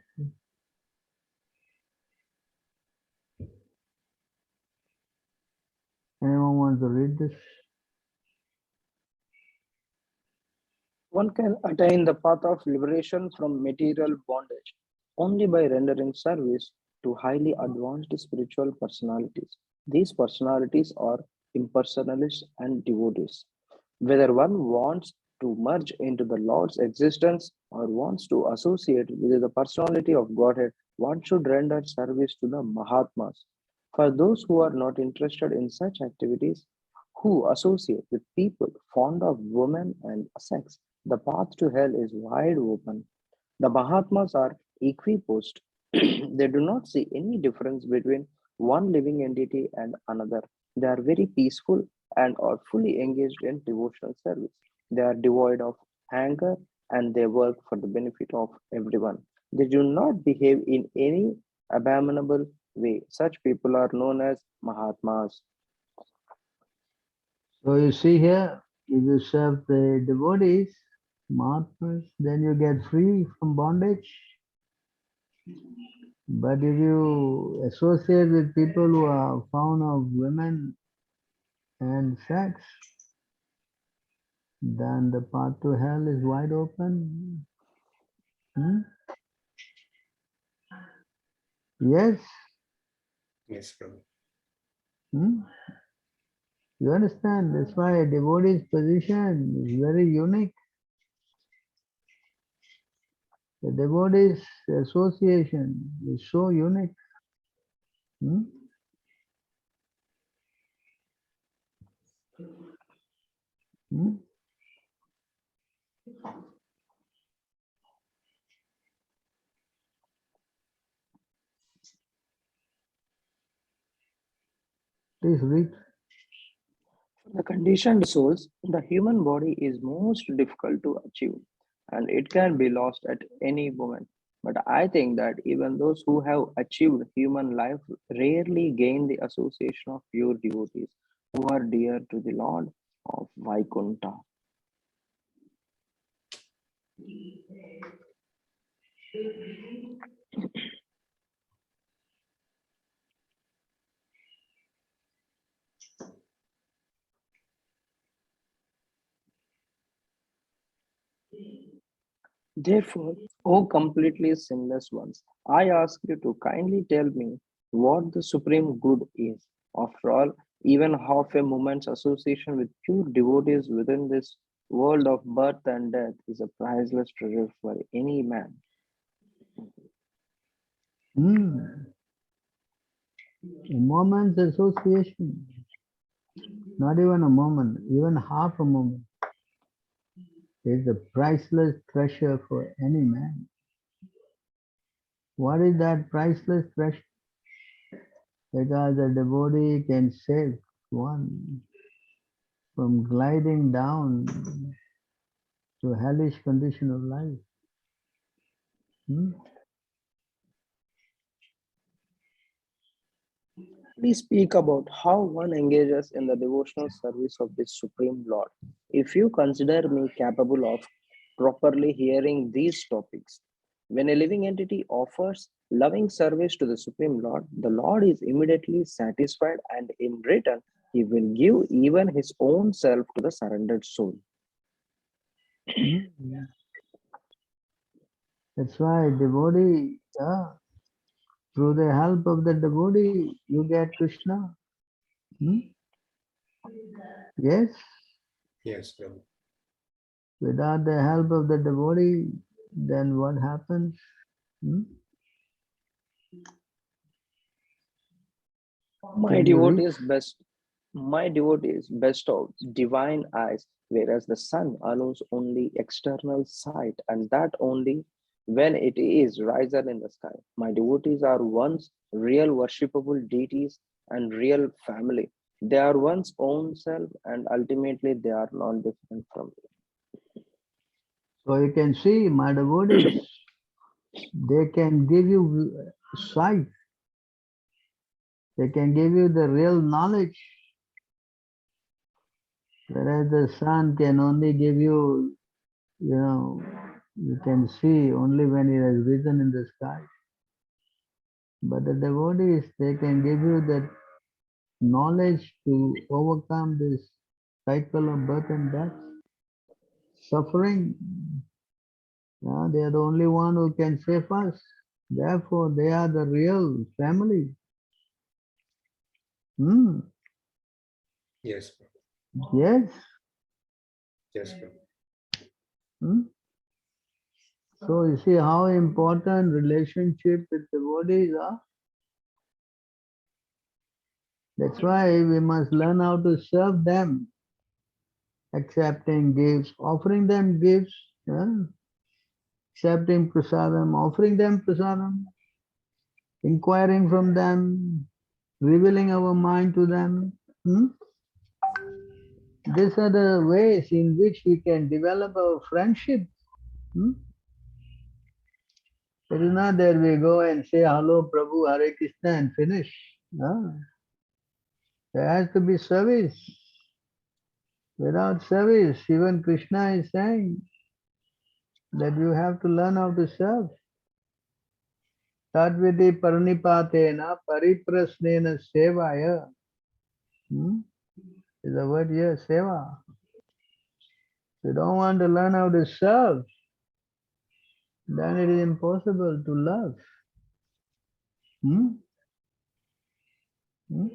Anyone wants to read this? One can attain the path of liberation from material bondage only by rendering service to highly advanced spiritual personalities. These personalities are impersonalists, and devotees. Whether one wants to merge into the Lord's existence or wants to associate with the personality of Godhead, one should render service to the Mahatmas. For those who are not interested in such activities, who associate with people fond of women and sex, the path to hell is wide open. The Mahatmas are equiposed. They do not see any difference between one living entity and another. They are very peaceful and are fully engaged in devotional service. They are devoid of anger and they work for the benefit of everyone. They do not behave in any abominable way. Such people are known as Mahatmas. So you see here, if you serve the devotees, Mahatmas, then you get free from bondage. But if you associate with people who are fond of women and sex, then the path to hell is wide open. Hmm? Yes? Yes, Prabhu. Hmm? You understand? That's why a devotee's position is very unique. The devotees association is so unique. Hmm? Hmm? Please read. For the conditioned souls, the human body is most difficult to achieve and it can be lost at any moment. But I think that even those who have achieved human life rarely gain the association of pure devotees who are dear to the Lord of Vaikuntha. Therefore, O completely sinless ones, I ask you to kindly tell me what the supreme good is. After all, even half a moment's association with pure devotees within this world of birth and death is a priceless treasure for any man. Hmm. A moment's association, not even a moment, even half a moment, is a priceless treasure for any man. What is that priceless treasure? Because a devotee can save one from gliding down to hellish condition of life. Hmm? Please speak about how one engages in the devotional service of the Supreme Lord. If you consider me capable of properly hearing these topics, when a living entity offers loving service to the Supreme Lord, the Lord is immediately satisfied and in return, he will give even his own self to the surrendered soul. Hmm? That's why devotee, through the help of the devotee, you get Krishna. Hmm? Yes? Yes, Prabhu. Without the help of the devotee, then what happens? Hmm? My Can you devotee read? is best. My devotee is best of divine eyes, whereas the sun allows only external sight, and that only when it is risen in the sky. My devotees are once real worshipable deities and real family. They are one's own self, and ultimately they are not different from So you can see my devotees, they can give you sight, they can give you the real knowledge, whereas the sun can only give you, you can see only when it has risen in the sky. But the devotees, they can give you that knowledge to overcome this cycle of birth and death, suffering. Yeah, they are the only one who can save us. Therefore, they are the real family. Hmm. Yes, Prabhu. Yes. Yes, Prabhu. Hmm? So you see how important relationship with devotees are. That's why we must learn how to serve them, accepting gifts, offering them gifts, accepting prasadam, offering them prasadam, inquiring from them, revealing our mind to them. Hmm? These are the ways in which we can develop our friendship. Hmm? It is not that we go and say, hello, Prabhu, Hare Krishna, and finish. No. There has to be service. Without service, even Krishna is saying that you have to learn how to serve. Tadvidi paranipatena pariprasnena sevaya. Is the word here, seva. If you don't want to learn how to serve, then it is impossible to love. Hmm? Hmm?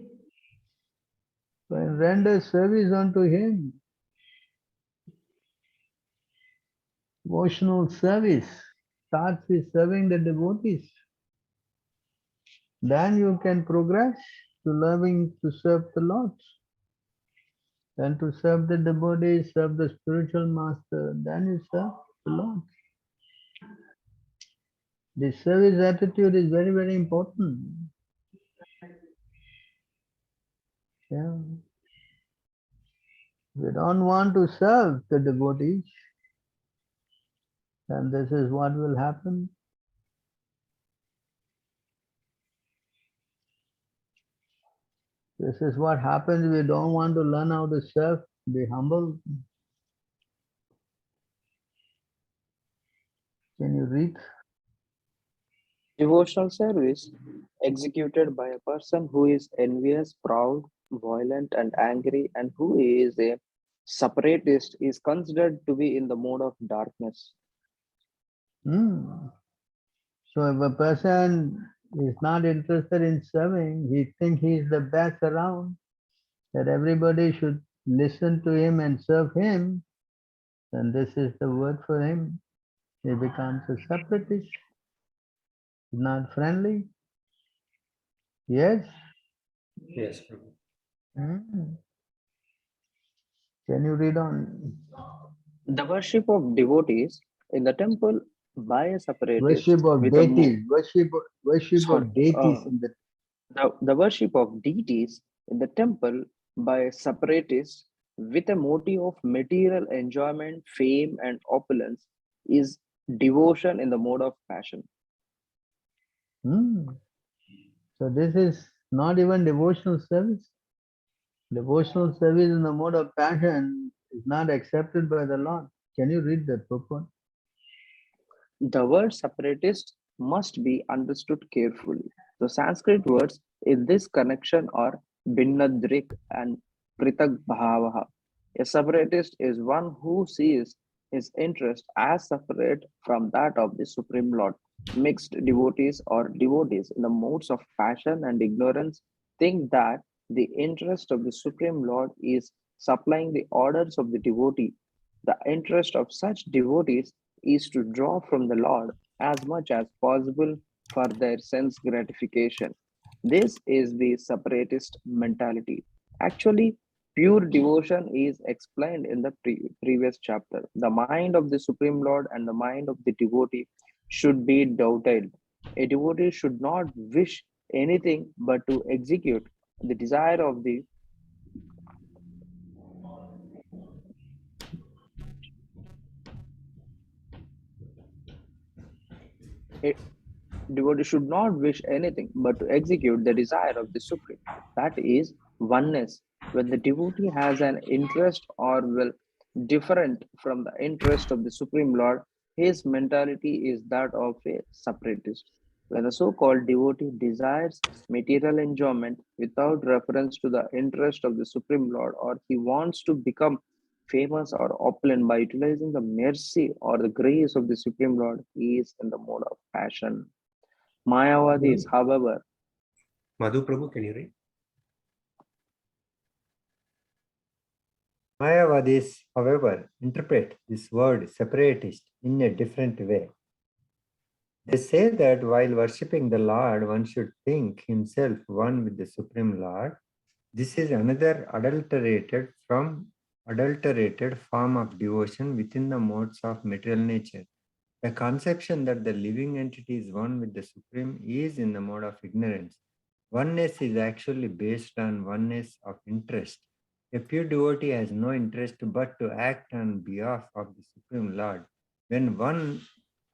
So render service unto him. Devotional service starts with serving the devotees. Then you can progress to loving to serve the Lord. Then to serve the devotees, serve the spiritual master, then you serve the Lord. The service attitude is very, very important. Yeah. We don't want to serve the devotees, then this is what will happen. This is what happens. We don't want to learn how to serve, be humble. Can you read? Devotional service executed by a person who is envious, proud, violent, and angry, and who is a separatist is considered to be in the mode of darkness. So if a person is not interested in serving, he thinks he is the best around, that everybody should listen to him and serve him, then this is the word for him. He becomes a separatist, not friendly. Yes? Yes, Prabhu. Mm. Can you read on? The worship of devotees in the temple by a separatist Worship of with a deities, worship sorry, of deities in the the worship of deities in the temple by a separatist with a motive of material enjoyment, fame, and opulence is devotion in the mode of passion. So this is not even devotional service. Devotional service in the mode of passion is not accepted by the Lord. Can you read that purport? The word separatist must be understood carefully. The Sanskrit words in this connection are Binnadrik and Pritag Bhavaha. A separatist is one who sees his interest as separate from that of the Supreme Lord. Mixed devotees or devotees in the modes of passion and ignorance think that the interest of the Supreme Lord is supplying the orders of the devotee. The interest of such devotees is to draw from the Lord as much as possible for their sense gratification. This is the separatist mentality. Actually, pure devotion is explained in the previous chapter. The mind of the Supreme Lord and the mind of the devotee should be dovetailed. A devotee should not wish anything but to execute the desire of the a devotee should not wish anything but to execute the desire of the Supreme. That is oneness. When the devotee has an interest or will different from the interest of the Supreme Lord, his mentality is that of a separatist. When the so-called devotee desires material enjoyment without reference to the interest of the Supreme Lord, or he wants to become famous or opulent by utilizing the mercy or the grace of the Supreme Lord, he is in the mode of passion. Mayavadis, however, Madhu Prabhu, can you read? Mayavadis, however, interpret this word separatist in a different way. They say that while worshipping the Lord, one should think himself one with the Supreme Lord. This is another adulterated form of devotion within the modes of material nature. The conception that the living entity is one with the Supreme is in the mode of ignorance. Oneness is actually based on oneness of interest. A pure devotee has no interest but to act on behalf of the Supreme Lord. When one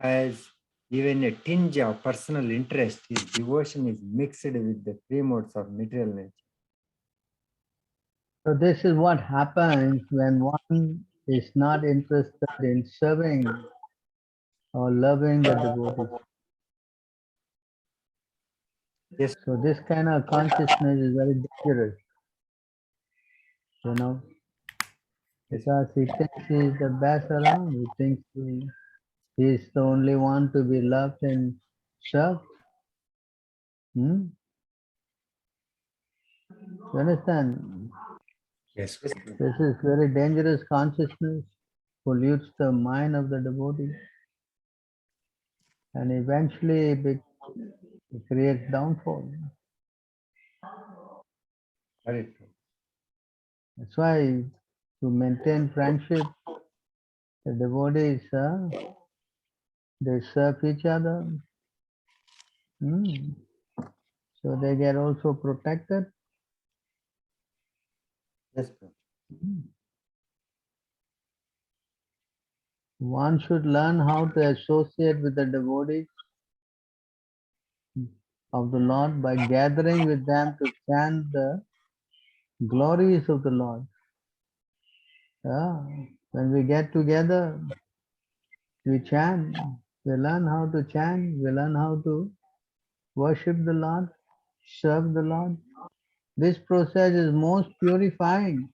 has even a tinge of personal interest, his devotion is mixed with the three modes of material nature. So this is what happens when one is not interested in serving or loving the devotees. Yes, So this kind of consciousness is very dangerous, you know, yes, because he thinks he is the best around. He thinks he is the only one to be loved and served. Hmm? You understand? yes. This is very dangerous consciousness, pollutes the mind of the devotee, and eventually it creates downfall. Very true. That's why to maintain friendship, the devotees they serve each other, so they get also protected. Yes, Prabhu. One should learn how to associate with the devotees of the Lord by gathering with them to chant the glories of the Lord. When we get together, we chant, we learn how to chant, we learn how to worship the Lord, serve the Lord. This process is most purifying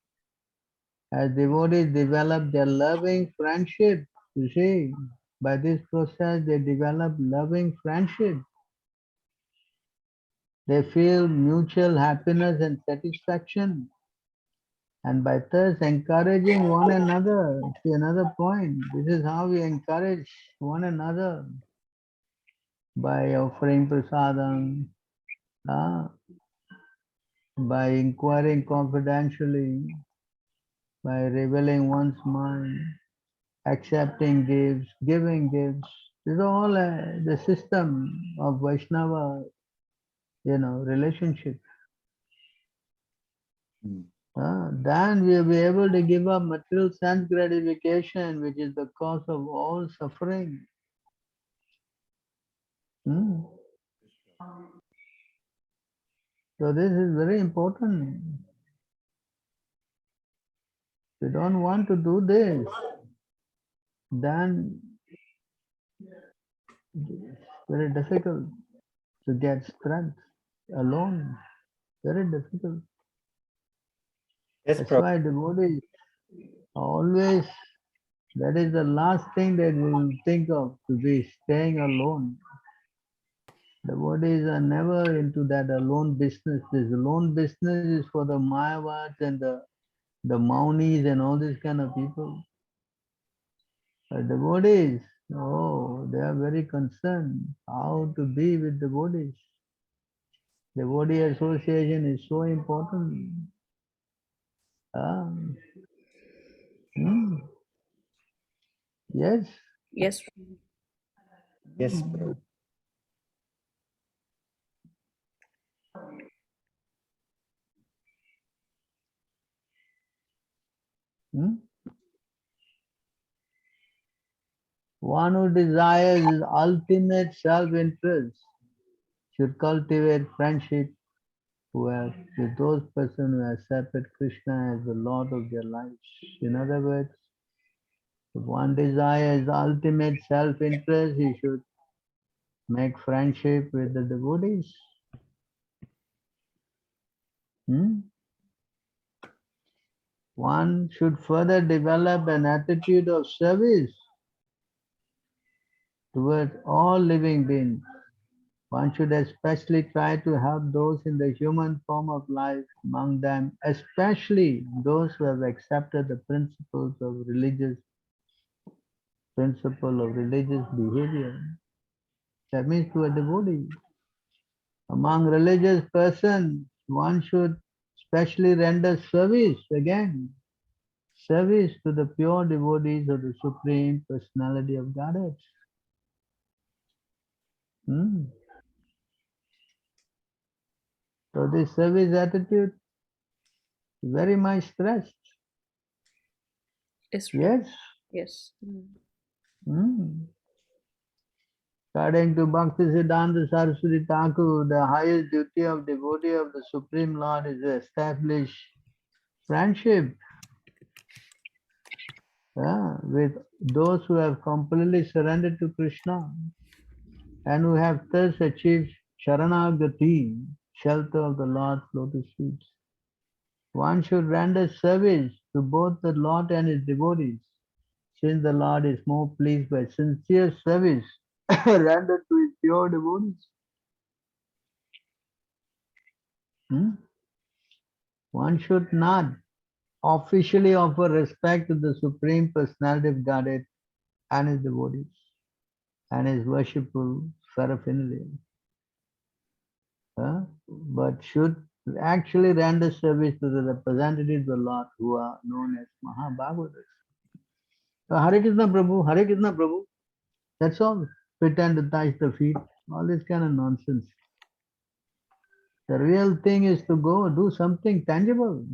as devotees develop their loving friendship. You see, by this process they develop loving friendship. They feel mutual happiness and satisfaction, and by thus encouraging one another. See another point. This is how we encourage one another by offering prasadam, by inquiring confidentially, by revealing one's mind, accepting gifts, giving gifts. This is all the system of Vaishnava, relationship. Then we will be able to give up material sense gratification, which is the cause of all suffering. So this is very important. If you don't want to do this, then it's very difficult to get strength alone. Very difficult. Yes, That's Prabhu. why devotees always, that is the last thing that we will think of, to be staying alone. Devotees are never into that alone business. This alone business is for the Mayavads and the Maunis and all these kind of people. But devotees, they are very concerned how to be with devotees. Devotee association is so important. Yes. Yes. Yes, Prabhu. One who desires his ultimate self-interest should cultivate friendship with those persons who accepted Krishna as the Lord of their lives. In other words, if one desires ultimate self-interest, he should make friendship with the devotees. One should further develop an attitude of service towards all living beings, One should especially try to help those in the human form of life, among them especially those who have accepted the principle of religious behavior. That means to a devotee. Among religious persons, one should specially render service again. Service to the pure devotees of the Supreme Personality of Godhead. Hmm. So this service attitude is very much stressed. Yes, Prabhu. Yes. Yes. Hmm. According to Bhaktisiddhanta Saraswati Thakur, the highest duty of devotee of the Supreme Lord is to establish friendship with those who have completely surrendered to Krishna and who have thus achieved Sharanagati, shelter of the Lord's lotus feet. One should render service to both the Lord and his devotees, since the Lord is more pleased by sincere service rendered to his pure devotees. One should not officially offer respect to the Supreme Personality of Godhead and his devotees and his worshipful paraphernalia, but should actually render service to the representatives of the Lord who are known as Mahabhagavatas. So Hare Krishna Prabhu, Hare Krishna Prabhu, that's all. Pretend to touch the feet, all this kind of nonsense. The real thing is to go do something tangible.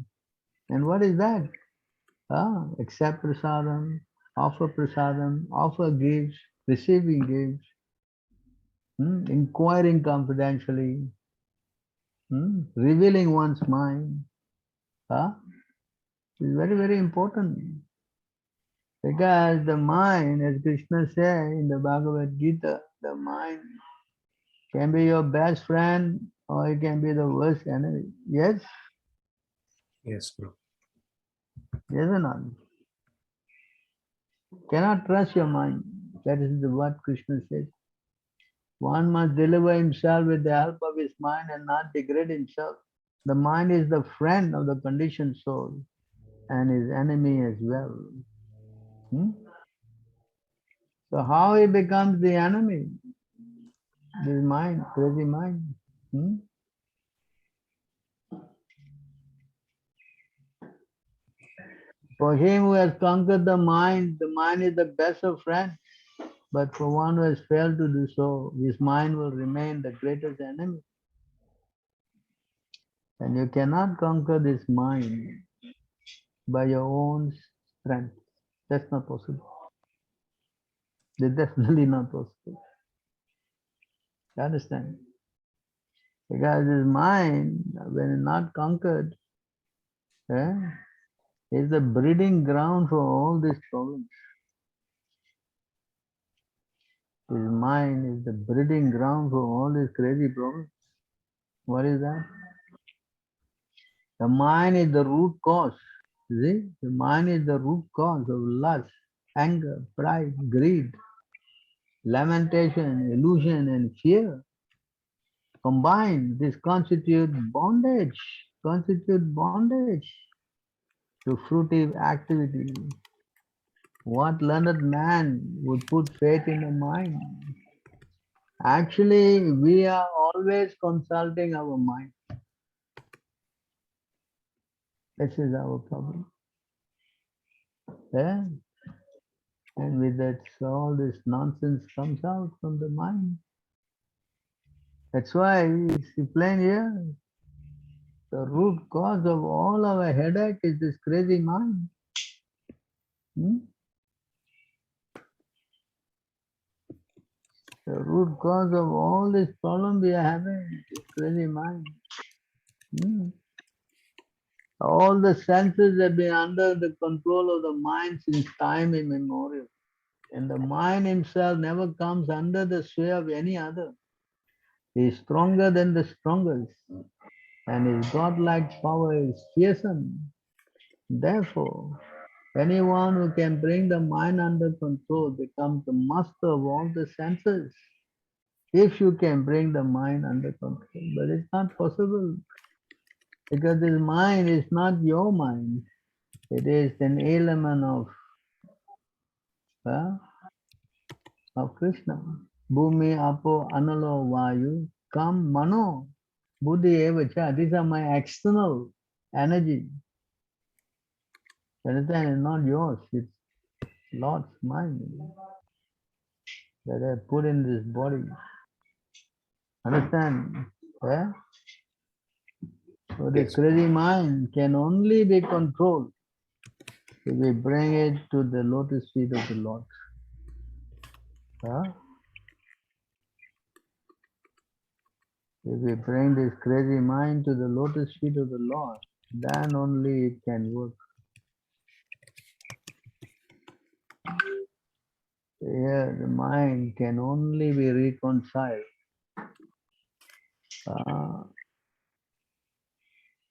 And what is that? Accept prasadam, offer gifts, receiving gifts, inquiring confidentially, revealing one's mind. Is very, very important. Because the mind, as Krishna said in the Bhagavad Gita, the mind can be your best friend or it can be the worst enemy. Yes? Yes, bro. Yes or not? Cannot trust your mind. That is what Krishna says. One must deliver himself with the help of his mind and not degrade himself. The mind is the friend of the conditioned soul and his enemy as well. So how he becomes the enemy? This mind, crazy mind. For him who has conquered the mind is the best of friends. But for one who has failed to do so, his mind will remain the greatest enemy. And you cannot conquer this mind by your own strength. That's not possible. That's definitely not possible. You understand? Because this mind, when not conquered, is the breeding ground for all these problems. His mind is the breeding ground for all these crazy problems. What is that? The mind is the root cause. See? The mind is the root cause of lust, anger, pride, greed, lamentation, illusion, and fear. Combined, this constitute bondage to fruitive activity. What learned man would put faith in the mind? Actually, we are always consulting our mind. This is our problem. Yeah? And with that, all this nonsense comes out from the mind. That's why it's plain here. The root cause of all our headache is this crazy mind. The root cause of all this problem we are having is crazy mind. All the senses have been under the control of the mind since time immemorial. And the mind himself never comes under the sway of any other. He is stronger than the strongest, and his godlike power is fearsome. Therefore, anyone who can bring the mind under control becomes the master of all the senses. if you can bring the mind under control. But it's not possible because this mind is not your mind. It is an element uh, of Krishna. Bhumi, Apo, Analo, Vayu, Kam, Mano, Buddhi, Evacha. These are my external energy. Understand? It's not yours. It's Lord's mind that I put in this body. Understand? Yeah? So this Yes. crazy mind can only be controlled if we bring it to the lotus feet of the Lord. Huh? If we bring this crazy mind to the lotus feet of the Lord, then only it can work. Here, the mind can only be reconciled.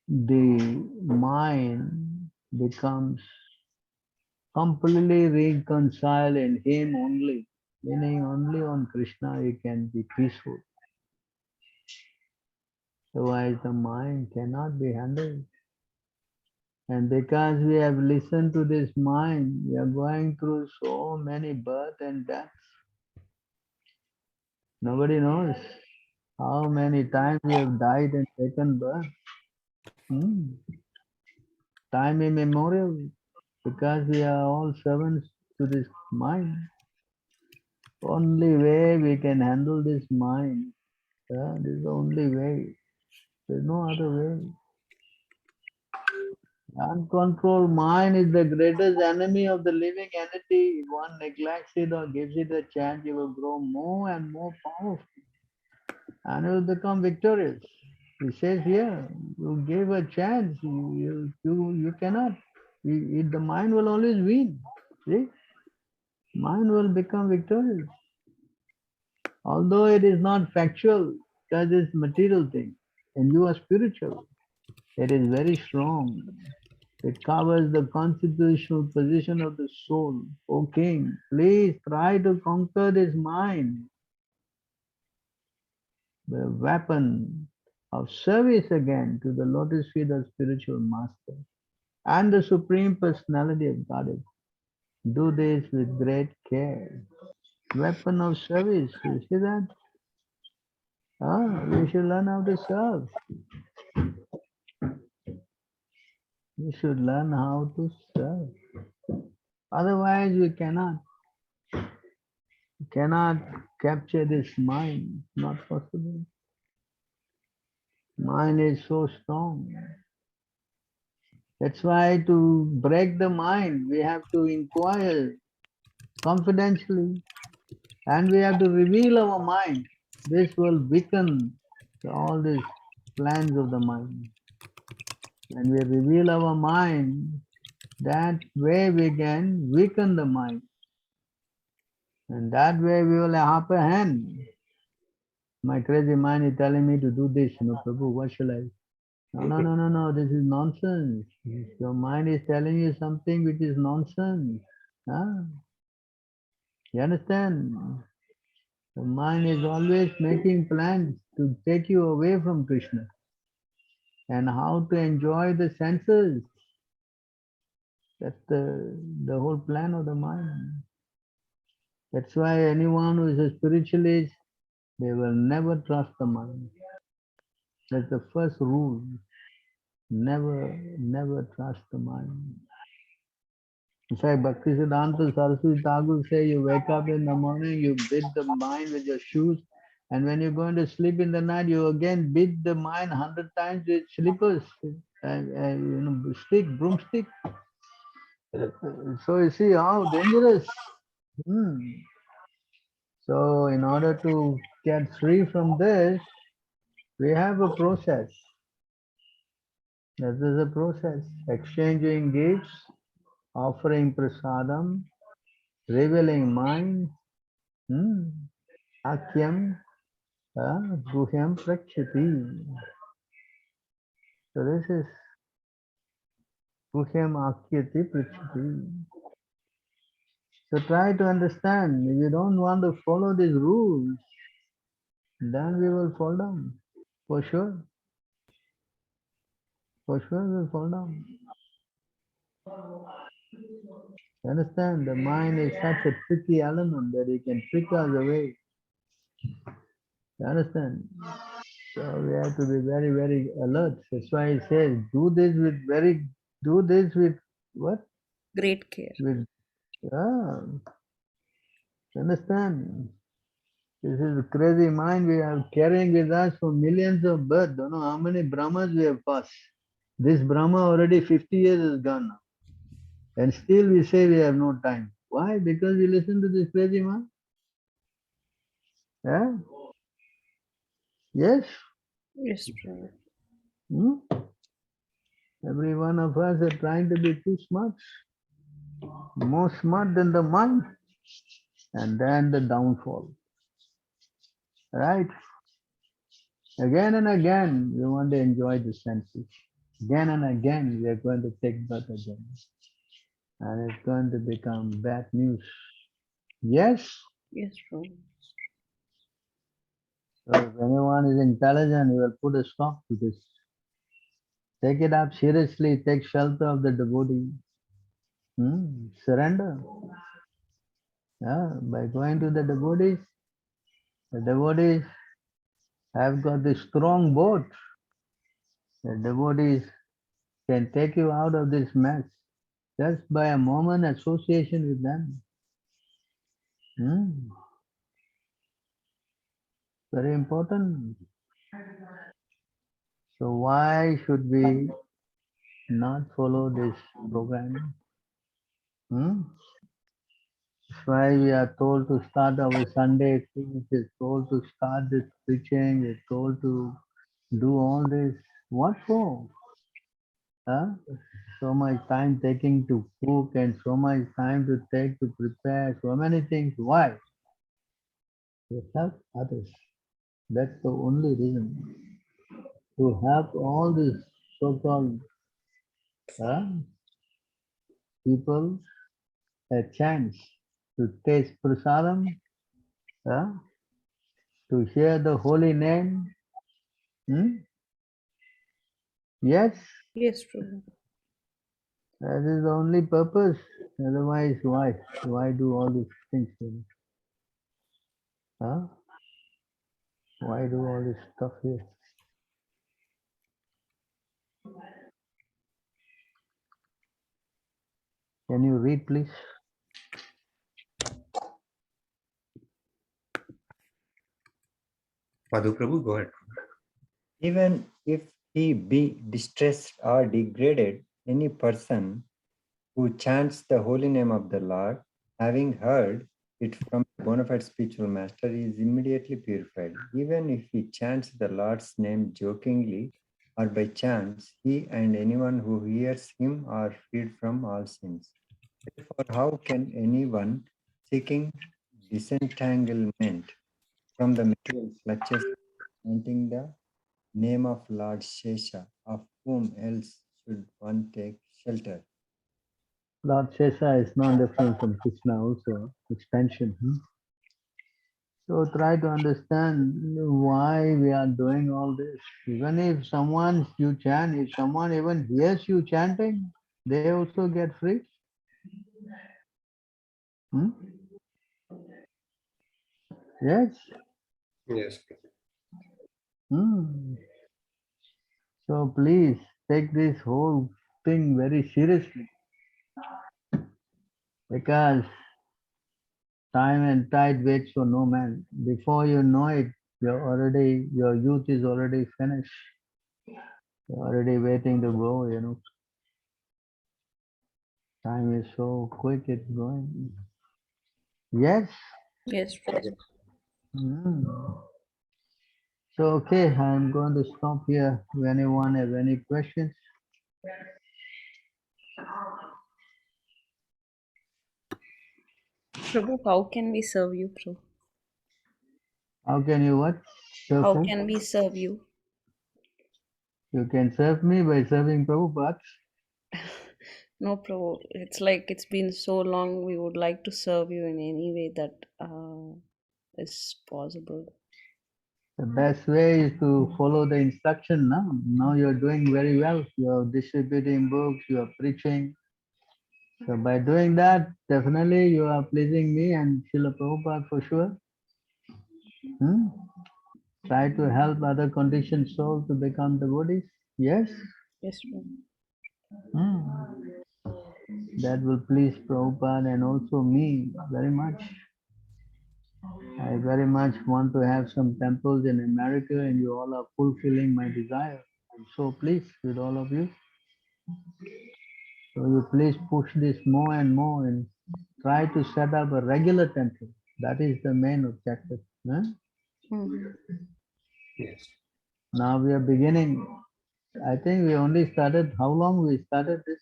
The mind becomes completely reconciled in Him only, meaning only on Krishna you can be peaceful. Otherwise, the mind cannot be handled. And because we have listened to this mind, we are going through so many birth and deaths. Nobody knows how many times we have died and taken birth. Time immemorial, because we are all servants to this mind. Only way we can handle this mind. This is the only way. There's no other way. Uncontrolled mind is the greatest enemy of the living entity. If one neglects it or gives it a chance, it will grow more and more powerful and it will become victorious. He says here, you give a chance, you cannot. The mind will always win. See? Mind will become victorious. Although it is not factual, because it's material thing, and you are spiritual, it is very strong. It covers the constitutional position of the soul. O king, please try to conquer this mind. The weapon of service again to the lotus feet of spiritual master and the supreme personality of Godhead. Do this with great care. Weapon of service, you see that? We should learn how to serve. We should learn how to serve. Otherwise, we cannot capture this mind. Not possible. Mind is so strong. That's why to break the mind, we have to inquire confidentially and we have to reveal our mind. This will weaken all these plans of the mind. When we reveal our mind, that way we can weaken the mind. And that way we will have upper hand. My crazy mind is telling me to do this, Prabhu, what shall I? No, this is nonsense. Your mind is telling you something which is nonsense. Huh? You understand? The mind is always making plans to take you away from Krishna and how to enjoy the senses. That's the whole plan of the mind. That's why anyone who is a spiritualist, they will never trust the mind. That's the first rule. Never trust the mind. In fact, Bhaktisiddhanta Saraswati Thakur say you wake up in the morning, you beat the mind with your shoes, and when you're going to sleep in the night, you again beat the mind 100 times with slippers, and broomstick. So you see how dangerous. So in order to get free from this, we have a process. This is a process. Exchanging gifts, offering prasadam, revealing mind, akyam, guhyam prakshati. So this is guhyam akyati prakshati. So try to understand. If you don't want to follow these rules, then we will fall down. For sure. For sure we'll fall down. You understand? The mind is such a tricky element that it can trick us away. You understand? So we have to be very, very alert. That's why he says, do this with what? Great care. With, understand? This is a crazy mind we are carrying with us for millions of births. Don't know how many Brahmas we have passed. This Brahma already 50 years is gone now. And still we say we have no time. Why? Because we listen to this crazy mind. Yeah? Yes? Yes, Prabhu. Hmm? Every one of us are trying to be too smart. More smart than the mind. And then the downfall. Right? Again and again, we want to enjoy the senses. Again and again, we are going to take birth again. And it's going to become bad news. Yes? Yes, Prabhu. So if anyone is intelligent, he will put a stop to this. Take it up seriously, take shelter of the devotee. Surrender. Yeah, by going to the devotees have got this strong boat. The devotees can take you out of this mess just by a moment association with them. Very important. So why should we not follow this program? That's why we are told to start our Sunday things, we're told to start this preaching, we're told to do all this. What for? Huh? So much time taking to cook and so much time to take to prepare so many things. Why? To help others. That's the only reason. To help all these so-called people a chance to taste prasadam, to hear the holy name. Yes, Yes, Prabhu. that is the only purpose. Otherwise, why? Why do all these things? Huh? Why do all this stuff here? Can you read, please? Madhu Prabhu, go ahead. Even if he be distressed or degraded, any person who chants the holy name of the Lord, having heard it from a bona fide spiritual master, is immediately purified. Even if he chants the Lord's name jokingly or by chance, he and anyone who hears him are freed from all sins. Therefore, how can anyone seeking disentanglement from the material clutches chanting the name of Lord Shesha, of whom else should one take shelter? Lord Shesha is non different from Krishna also, expansion. So try to understand why we are doing all this. Even if someone you chant, if someone even hears you chanting, they also get free. Yes. Yes. So please take this whole thing very seriously, because time and tide waits for no man. Before you know it, your youth is already finished. You're already waiting to go. Time is so quick, it's going. Yes. Yes, Prabhu. So okay, I'm going to stop here. If anyone has any questions? Prabhu, how can we serve you, Prabhu? How can you what? Serve How who? can we serve you? You can serve me by serving Prabhupada. No, Prabhu. It's like it's been so long. We would like to serve you in any way that is possible. The best way is to follow the instruction now. Now you're doing very well. You're distributing books, you're preaching. So by doing that, definitely you are pleasing me and Srila Prabhupada for sure. Hmm? Try to help other conditioned souls to become devotees. Yes? Yes, Prabhu. Hmm. That will please Prabhupada and also me very much. I very much want to have some temples in America and you all are fulfilling my desire. I'm so pleased with all of you. So you please push this more and more and try to set up a regular temple. That is the main objective. Huh? Mhm. Yes. Now we are beginning. I think we only started, how long we started this?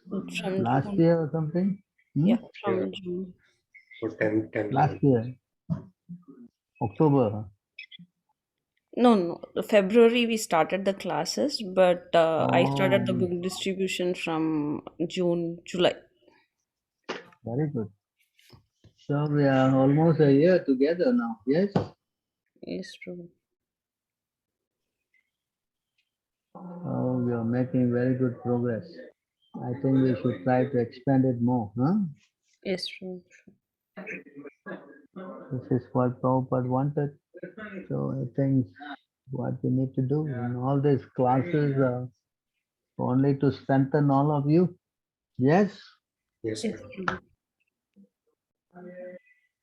From Last June. year or something? Yeah, Yeah. from June. So 10, Last 11. year, October. No, no. February we started the classes, but I started the Oh, book distribution from June, July. very good. So we are almost a year together now, yes? Yes, Prabhu. Oh, we are making very good progress. I think we should try to expand it more, huh? Yes, Prabhu. This is what Prabhupada wanted. So I think what we need to do in all these classes are only to strengthen all of you. Yes? Yes, Yes, Prabhu. Prabhu.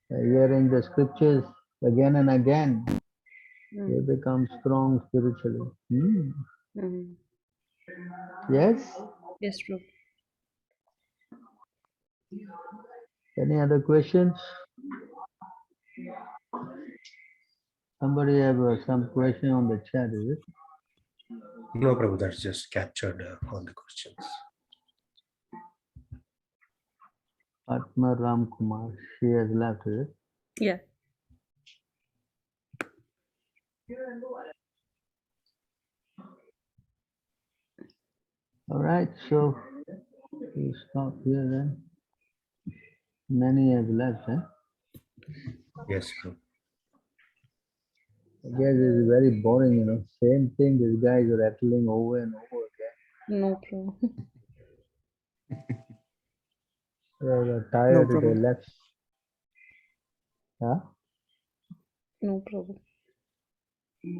Hearing the scriptures again and again, they Mm. become strong spiritually. Mm. Yes? Yes, Prabhu. Any other questions? Somebody have some question on the chat, is it? No, Prabhu, that's just captured all the questions. Atma Ram Kumar, she has left, is it? Yeah. All right, so we stop here then. Many have left, huh? Yes, Prabhu. I guess it's very boring, Same thing, these guys are rattling over and over again. No, Prabhu. They were No tired, they problem. left. Huh? No, Prabhu.